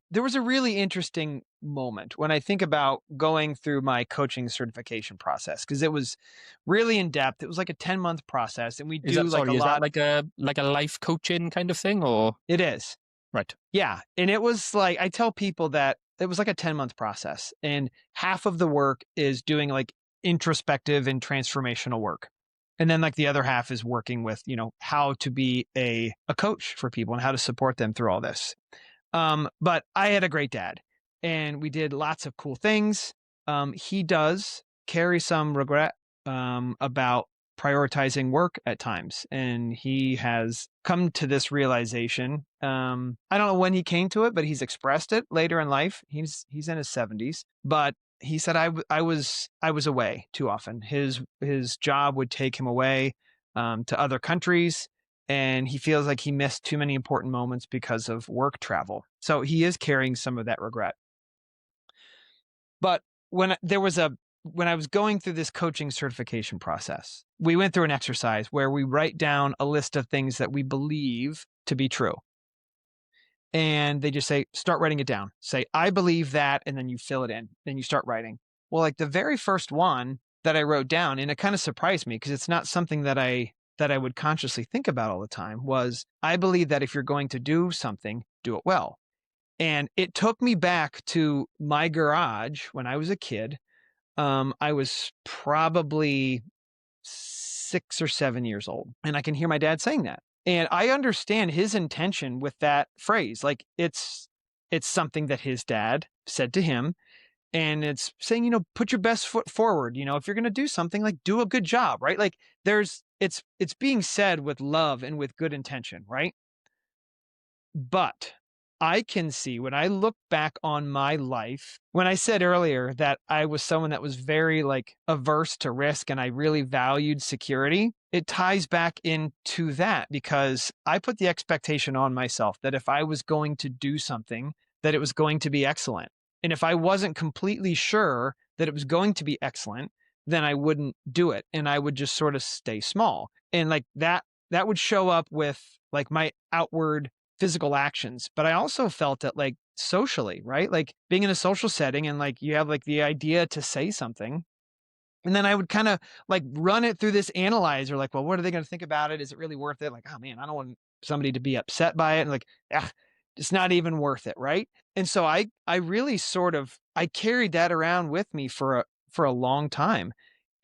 really interesting moment when I think about going through my coaching certification process, because it was really in depth. It was like a 10-month process, and we do Is that like a life coaching kind of thing, or? It is. Right. Yeah. And it was like, I tell people that it was like a 10-month process, and half of the work is doing like introspective and transformational work. And then like the other half is working with, how to be a coach for people and how to support them through all this. But I had a great dad, and we did lots of cool things. He does carry some regret about prioritizing work at times, and he has come to this realization. I don't know when he came to it, but he's expressed it later in life. He's in his 70s, but he said, I was away too often. His job would take him away to other countries, and he feels like he missed too many important moments because of work travel. So he is carrying some of that regret. But when I was going through this coaching certification process, we went through an exercise where we write down a list of things that we believe to be true. And they just say, start writing it down. Say, I believe that, and then you fill it in. Then you start writing. Well, like the very first one that I wrote down, and it kind of surprised me because it's not something that I would consciously think about all the time, was I believe that if you're going to do something, do it well. And it took me back to my garage when I was a kid. I was probably 6 or 7 years old, and I can hear my dad saying that. And I understand his intention with that phrase. Like it's something that his dad said to him, and it's saying, put your best foot forward. If you're going to do something, like do a good job, right? Like it's being said with love and with good intention, right? But I can see, when I look back on my life, when I said earlier that I was someone that was very like averse to risk and I really valued security, it ties back into that, because I put the expectation on myself that if I was going to do something, that it was going to be excellent. And if I wasn't completely sure that it was going to be excellent, then I wouldn't do it. And I would just sort of stay small. And like that would show up with like my outward physical actions. But I also felt it like socially, right? Like being in a social setting, and like you have like the idea to say something, and then I would kind of like run it through this analyzer, like, well, what are they going to think about it? Is it really worth it? Like, oh man, I don't want somebody to be upset by it. And like, it's not even worth it. Right. And so I really I carried that around with me for a long time.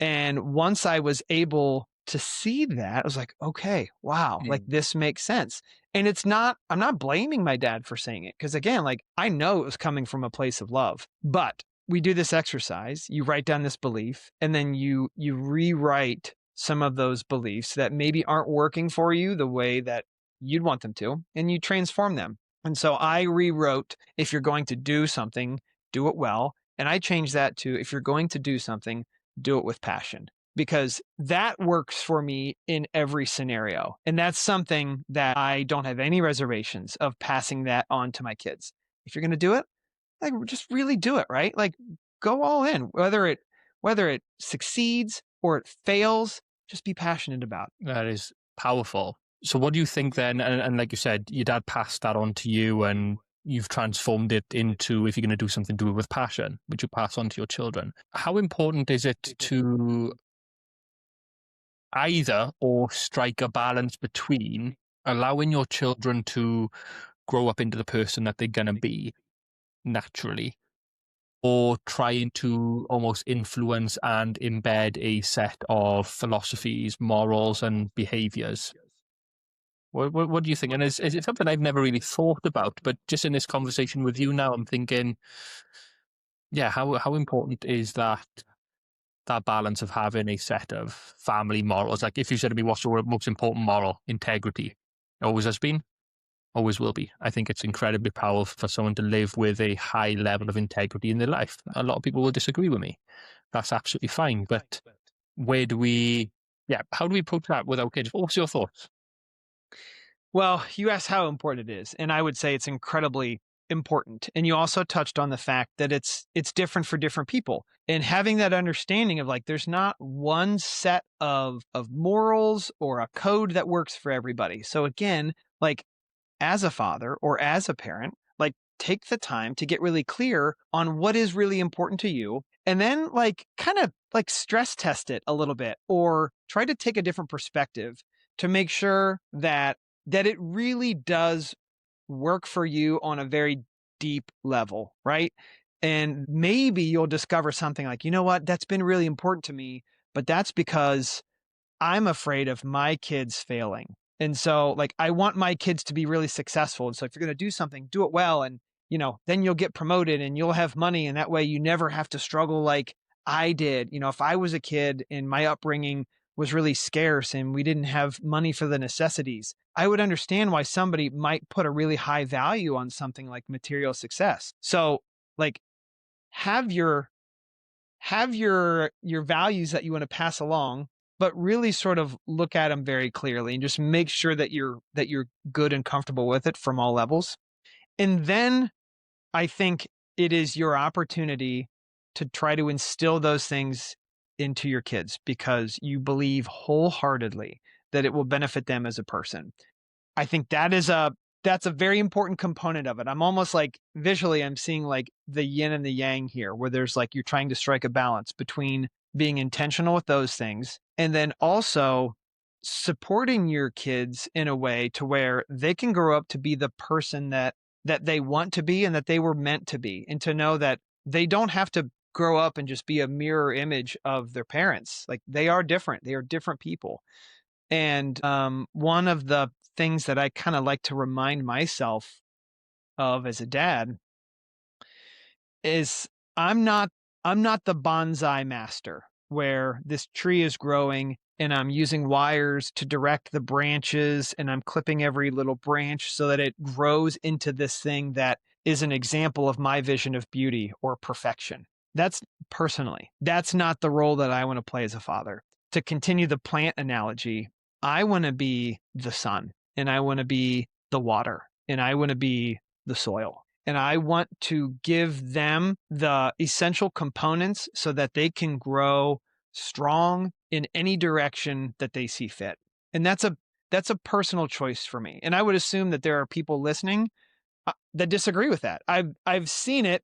And once I was able to see that, I was like, okay, wow, like this makes sense. And I'm not blaming my dad for saying it. Cause again, like I know it was coming from a place of love, but we do this exercise, you write down this belief and then you rewrite some of those beliefs that maybe aren't working for you the way that you'd want them to, and you transform them. And so I rewrote, if you're going to do something, do it well. And I changed that to, if you're going to do something, do it with passion, because that works for me in every scenario. And that's something that I don't have any reservations of passing that on to my kids. If you're going to do it, like just really do it, right? Like go all in, whether it succeeds or it fails, just be passionate about it. That is powerful. So what do you think then? And like you said, your dad passed that on to you and you've transformed it into, if you're going to do something, do it with passion, which you pass on to your children. How important is it to either or strike a balance between allowing your children to grow up into the person that they're going to be naturally, or trying to almost influence and embed a set of philosophies, morals, and behaviors? What do you think? And is it something I've never really thought about, but just in this conversation with you now, I'm thinking, yeah, how important is that balance of having a set of family morals? Like if you said to me, what's your most important moral? Integrity. Always has been, always will be. I think it's incredibly powerful for someone to live with a high level of integrity in their life. A lot of people will disagree with me. That's absolutely fine. But how do we approach that with our kids? What's your thoughts? Well, you asked how important it is, and I would say it's incredibly important. And you also touched on the fact that it's different for different people. And having that understanding of like there's not one set of morals or a code that works for everybody. So again, like as a father or as a parent, like take the time to get really clear on what is really important to you, and then like kind of like stress test it a little bit or try to take a different perspective to make sure that it really does work for you on a very deep level, right? And maybe you'll discover something like, you know what, that's been really important to me, but that's because I'm afraid of my kids failing. And so like, I want my kids to be really successful. And so if you're going to do something, do it well. And, then you'll get promoted and you'll have money. And that way you never have to struggle like I did. If I was a kid and my upbringing was really scarce and we didn't have money for the necessities, I would understand why somebody might put a really high value on something like material success. So like have your values that you want to pass along, but really sort of look at them very clearly and just make sure that you're good and comfortable with it from all levels. And then I think it is your opportunity to try to instill those things into your kids because you believe wholeheartedly that it will benefit them as a person. I think that's a very important component of it. I'm almost like visually, I'm seeing like the yin and the yang here, where there's like, you're trying to strike a balance between being intentional with those things and then also supporting your kids in a way to where they can grow up to be the person that they want to be and that they were meant to be, and to know that they don't have to grow up and just be a mirror image of their parents. Like they are different. They are different people. And one of the things that I kind of like to remind myself of as a dad is I'm not the bonsai master where this tree is growing and I'm using wires to direct the branches and I'm clipping every little branch so that it grows into this thing that is an example of my vision of beauty or perfection. That's not the role that I want to play as a father. To continue the plant analogy, I want to be the sun and I want to be the water and I want to be the soil. And I want to give them the essential components so that they can grow strong in any direction that they see fit. And that's a personal choice for me. And I would assume that there are people listening that disagree with that. I've seen it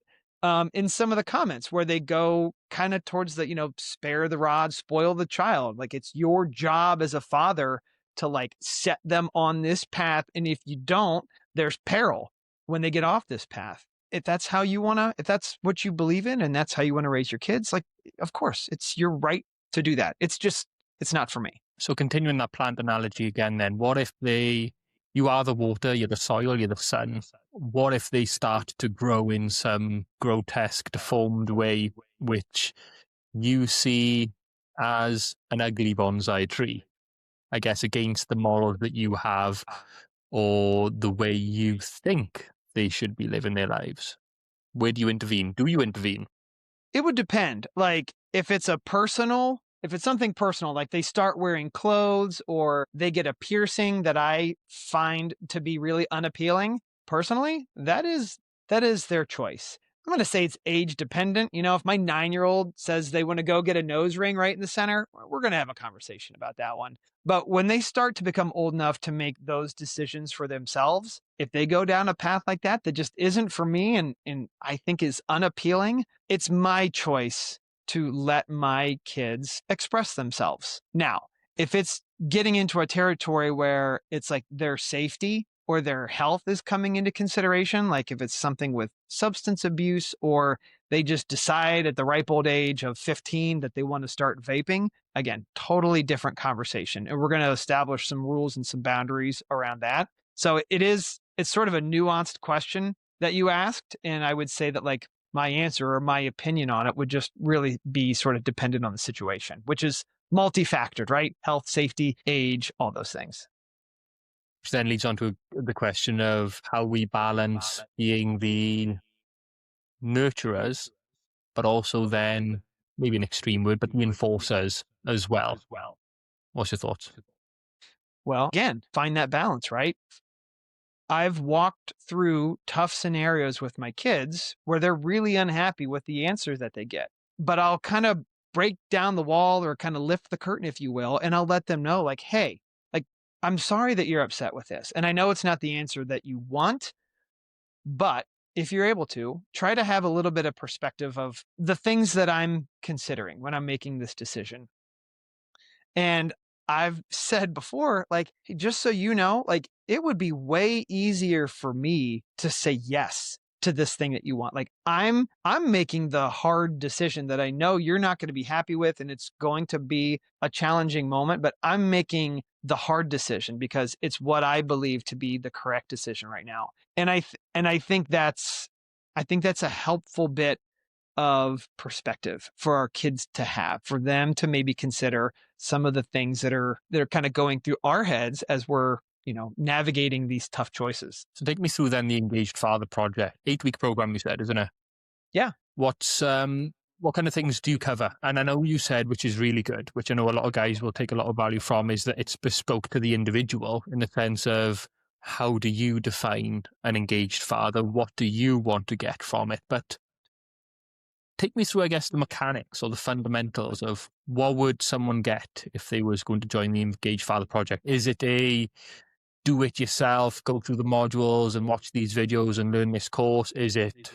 in some of the comments where they go kind of towards the, spare the rod, spoil the child. Like it's your job as a father to like set them on this path. And if you don't, there's peril when they get off this path. If that's what you believe in and that's how you want to raise your kids, like, of course, it's your right to do that. It's not for me. So continuing that plant analogy again, then, what if you are the water, you're the soil, you're the sun. What if they start to grow in some grotesque, deformed way, which you see as an ugly bonsai tree, I guess, against the morals that you have or the way you think they should be living their lives? Where do you intervene? Do you intervene? It would depend. Like if it's something personal, like they start wearing clothes or they get a piercing that I find to be really unappealing, personally, that is their choice. I'm going to say it's age dependent. If my 9-year-old says they want to go get a nose ring right in the center, we're going to have a conversation about that one. But when they start to become old enough to make those decisions for themselves, if they go down a path like that just isn't for me and I think is unappealing, it's my choice to let my kids express themselves. Now, if it's getting into a territory where it's like their safety or their health is coming into consideration, like if it's something with substance abuse or they just decide at the ripe old age of 15 that they want to start vaping, again, totally different conversation. And we're going to establish some rules and some boundaries around that. So it's sort of a nuanced question that you asked. And I would say that like my answer or my opinion on it would just really be sort of dependent on the situation, which is multifactored, right? Health, safety, age, all those things. Which then leads on to the question of how we balance being the nurturers, but also then, maybe an extreme word, but the enforcers as well. What's your thoughts? Well, again, find that balance, right? I've walked through tough scenarios with my kids where they're really unhappy with the answers that they get, but I'll kind of break down the wall or kind of lift the curtain, if you will, and I'll let them know like, hey, like, I'm sorry that you're upset with this. And I know it's not the answer that you want, but if you're able to, try to have a little bit of perspective of the things that I'm considering when I'm making this decision. And I've said before, like, hey, just so you know, like, it would be way easier for me to say yes to this thing that you want. Like, I'm making the hard decision that I know you're not going to be happy with, and it's going to be a challenging moment, but I'm making the hard decision because it's what I believe to be the correct decision right now. And I think that's a helpful bit of perspective for our kids to have, for them to maybe consider some of the things that are kind of going through our heads as we're, navigating these tough choices. So take me through then the Engaged Father Project. 8-week program, you said, isn't it? Yeah. What kind of things do you cover? And I know you said, which is really good, which I know a lot of guys will take a lot of value from, is that it's bespoke to the individual in the sense of how do you define an engaged father? What do you want to get from it? But take me through, I guess, the mechanics or the fundamentals of what would someone get if they was going to join the Engaged Father Project? Is it a do it yourself, go through the modules and watch these videos and learn this course? Is it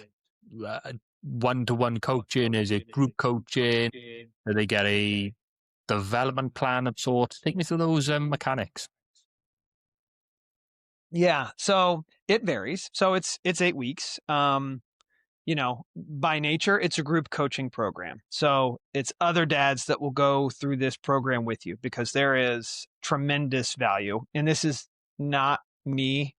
one-to-one coaching? Is it group coaching? Do they get a development plan of sorts? Take me through those mechanics. Yeah. So it varies. So it's 8 weeks. By nature, it's a group coaching program. So it's other dads that will go through this program with you because there is tremendous value. And this is not me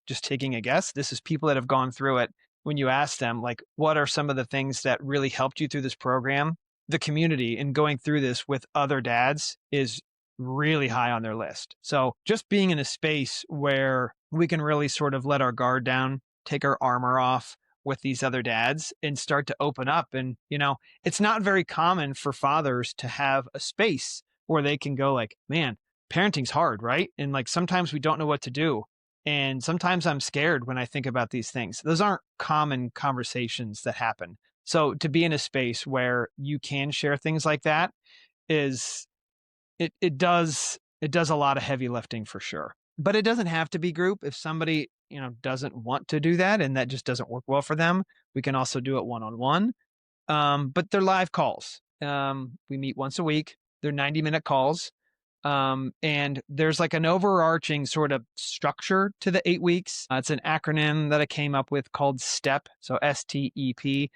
just taking a guess. This is people that have gone through it. When you ask them, like, what are some of the things that really helped you through this program? The community and going through this with other dads is really high on their list. So just being in a space where we can really sort of let our guard down, take our armor off with these other dads and start to open up. And, it's not very common for fathers to have a space where they can go like, man, parenting's hard, right? And like, sometimes we don't know what to do. And sometimes I'm scared when I think about these things. Those aren't common conversations that happen. So to be in a space where you can share things like that it does a lot of heavy lifting for sure. But it doesn't have to be group. If somebody, doesn't want to do that and that just doesn't work well for them, we can also do it one-on-one. But they're live calls. We meet once a week. They're 90-minute calls. And there's like an overarching sort of structure to the 8 weeks. It's an acronym that I came up with called STEP. So STEP.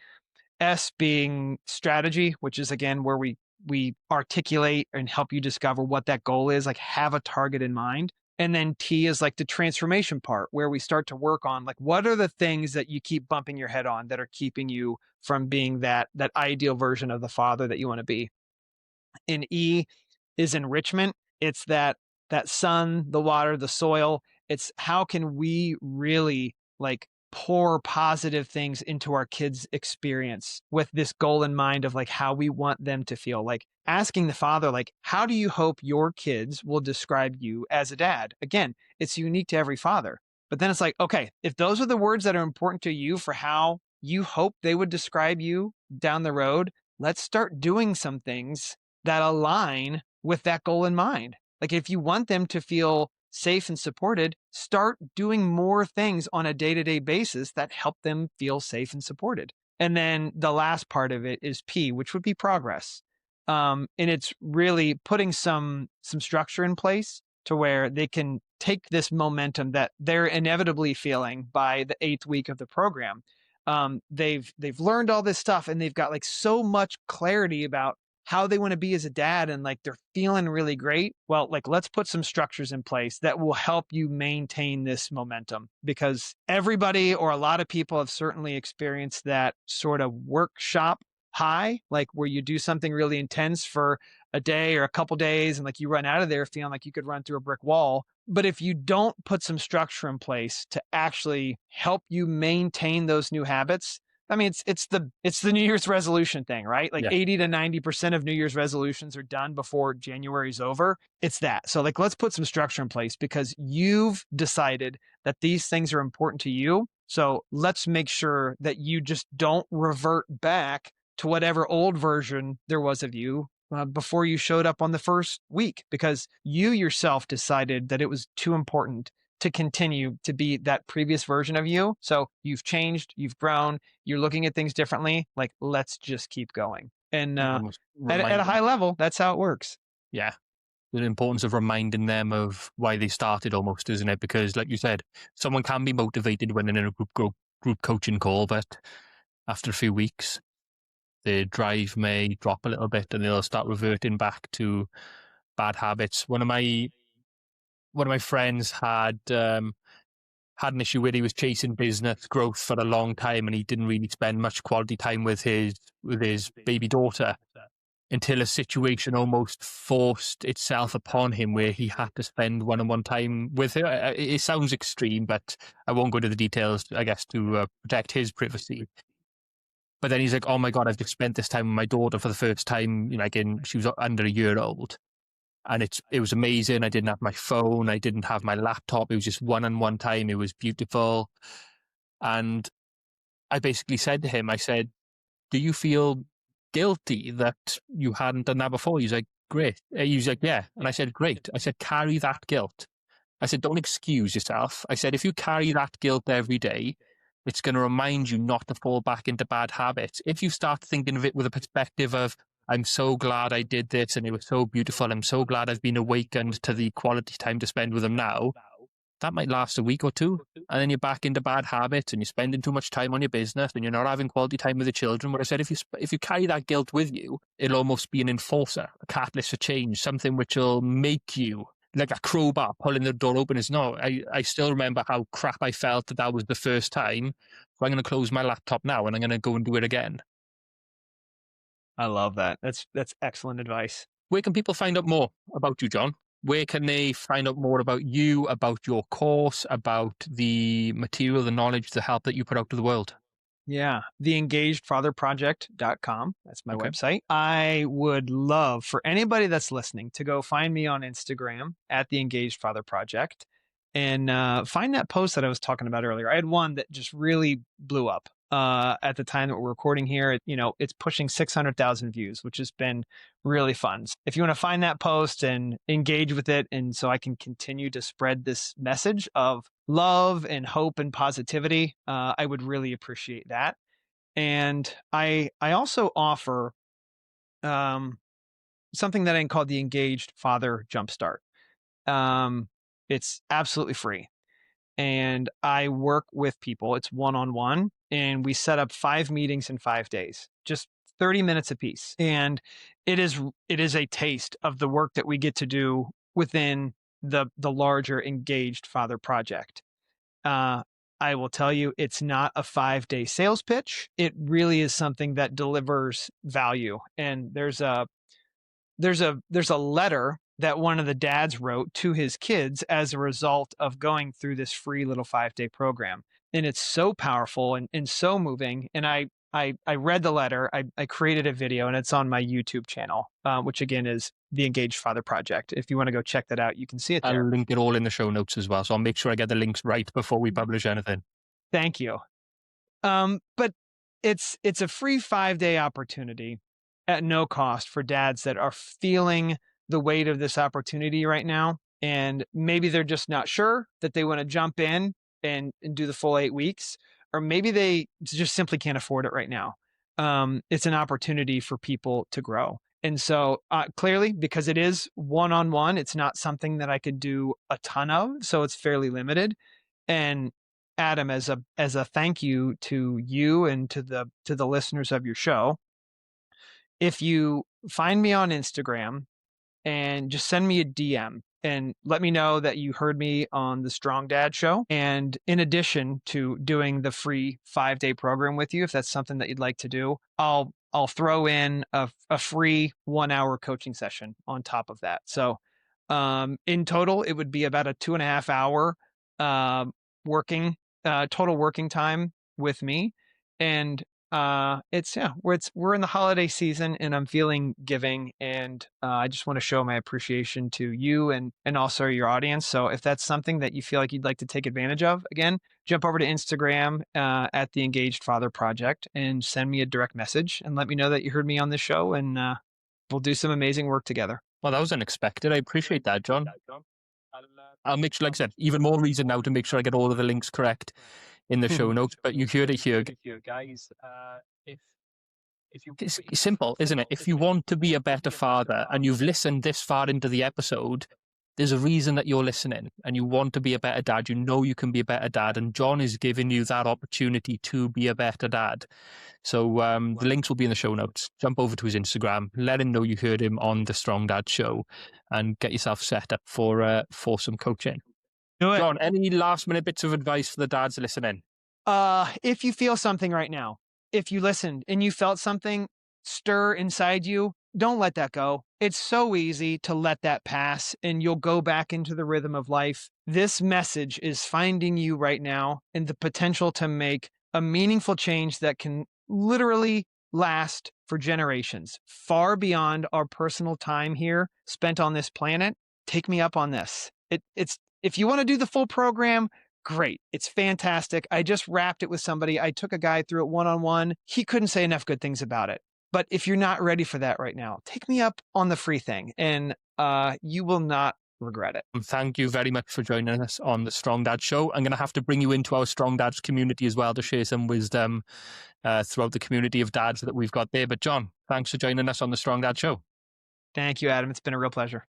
S being strategy, which is again where we we articulate and help you discover what that goal is, like have a target in mind. And then T is like the transformation part where we start to work on like, what are the things that you keep bumping your head on that are keeping you from being that ideal version of the father that you want to be. And E is enrichment. It's that sun, the water, the soil. It's how can we really like pour positive things into our kids' experience with this goal in mind of like how we want them to feel. Like asking the father, like, how do you hope your kids will describe you as a dad? Again, it's unique to every father. But then it's like, okay, if those are the words that are important to you for how you hope they would describe you down the road, let's start doing some things that align with that goal in mind. Like if you want them to feel safe and supported, start doing more things on a day-to-day basis that help them feel safe and supported. And then the last part of it is P, which would be progress. And it's really putting some structure in place to where they can take this momentum that they're inevitably feeling by the 8th week of the program. They've learned all this stuff and they've got like so much clarity about how they want to be as a dad and like they're feeling really great. Well, like let's put some structures in place that will help you maintain this momentum, because everybody or a lot of people have certainly experienced that sort of workshop high, like where you do something really intense for a day or a couple days and like you run out of there feeling like you could run through a brick wall. But if you don't put some structure in place to actually help you maintain those new habits, I mean, it's the New Year's resolution thing, right? Like 80 to 90% of New Year's resolutions are done before January's over. It's that. So like, let's put some structure in place because you've decided that these things are important to you. So let's make sure that you just don't revert back to whatever old version there was of you before you showed up on the first week, because you yourself decided that it was too important to continue to be that previous version of you. So you've changed, you've grown, you're looking at things differently. Like, let's just keep going. And at a high level, that's how it works. Yeah. The importance of reminding them of why they started almost, isn't it? Because like you said, someone can be motivated when in a group coaching call, but after a few weeks, the drive may drop a little bit and they'll start reverting back to bad habits. One of my friends had an issue where he was chasing business growth for a long time and he didn't really spend much quality time with his baby daughter until a situation almost forced itself upon him where he had to spend one-on-one time with her. It sounds extreme, but I won't go into the details, I guess, to protect his privacy. But then he's like, oh my God, I've just spent this time with my daughter for the first time, she was under a year old. And it was amazing. I didn't have my phone. I didn't have my laptop. It was just one-on-one time. It was beautiful. And I basically said to him, I said, do you feel guilty that you hadn't done that before? He's like, great. He was like, yeah. And I said, great. I said, carry that guilt. I said, don't excuse yourself. I said, if you carry that guilt every day, it's going to remind you not to fall back into bad habits. If you start thinking of it with a perspective of, I'm so glad I did this and it was so beautiful. I'm so glad I've been awakened to the quality time to spend with them now. That might last a week or two. And then you're back into bad habits and you're spending too much time on your business and you're not having quality time with the children. But I said, if you carry that guilt with you, it'll almost be an enforcer, a catalyst for change, something which will make you like a crowbar pulling the door open. I still remember how crap I felt that was the first time. So I'm going to close my laptop now and I'm going to go and do it again. I love that. That's excellent advice. Where can people find out more about you, Jon? Where can they find out more about you, about your course, about the material, the knowledge, the help that you put out to the world? Yeah, theengagedfatherproject.com. That's my website. I would love for anybody that's listening to go find me on Instagram at The Engaged Father Project and find that post that I was talking about earlier. I had one that just really blew up at the time that we're recording here. It's pushing 600,000 views, which has been really fun. If you want to find that post and engage with it, and so I can continue to spread this message of love and hope and positivity, I would really appreciate that. And I also offer something that I call the Engaged Father Jumpstart. It's absolutely free. And I work with people. It's one-on-one. And we set up 5 meetings in 5 days, just 30 minutes apiece. And it is a taste of the work that we get to do within the larger Engaged Father project. I will tell you, it's not a 5-day sales pitch. It really is something that delivers value. And there's a letter that one of the dads wrote to his kids as a result of going through this free little 5-day program. And it's so powerful and so moving. And I read the letter, I created a video, and it's on my YouTube channel, which again is the Engaged Father Project. If you want to go check that out, you can see it there. I'll link it all in the show notes as well. So I'll make sure I get the links right before we publish anything. Thank you. But it's a free 5-day opportunity at no cost for dads that are feeling the weight of this opportunity right now. And maybe they're just not sure that they want to jump in and do the full 8 weeks, or maybe they just simply can't afford it right now. It's an opportunity for people to grow. And so clearly, because it is one-on-one, it's not something that I could do a ton of. So it's fairly limited. And Adam, as a thank you to you and to the listeners of your show, if you find me on Instagram and just send me a DM and let me know that you heard me on the Strong Dad Show. And in addition to doing the free 5-day program with you, if that's something that you'd like to do, I'll throw in a free 1-hour coaching session on top of that. So in total, it would be about a 2.5 hour total working time with me. And we're in the holiday season, and I'm feeling giving, and I just want to show my appreciation to you and also your audience. So if that's something that you feel like you'd like to take advantage of, again, jump over to Instagram at the Engaged Father Project and send me a direct message and let me know that you heard me on this show, and we'll do some amazing work together. Well, that was unexpected. I appreciate that, John. I'll make sure, like I said, even more reason now to make sure I get all of the links correct in the show notes, but you heard it here, guys. It's simple, isn't it? If you want to be a better father and you've listened this far into the episode, there's a reason that you're listening and you want to be a better dad. You know you can be a better dad, and John is giving you that opportunity to be a better dad. So the links will be in the show notes. Jump over to his Instagram, let him know you heard him on the Strong Dad Show, and get yourself set up for some coaching. Do it. John, any last minute bits of advice for the dads listening? If you feel something right now, if you listened and you felt something stir inside you, don't let that go. It's so easy to let that pass, and you'll go back into the rhythm of life. This message is finding you right now, and the potential to make a meaningful change that can literally last for generations, far beyond our personal time here spent on this planet. Take me up on this. It's if you want to do the full program, great. It's fantastic. I just wrapped it with somebody. I took a guy through it one-on-one. He couldn't say enough good things about it. But if you're not ready for that right now, take me up on the free thing, and you will not regret it. Thank you very much for joining us on the Strong Dad Show. I'm going to have to bring you into our Strong Dads community as well to share some wisdom throughout the community of dads that we've got there. But John, thanks for joining us on the Strong Dad Show. Thank you, Adam. It's been a real pleasure.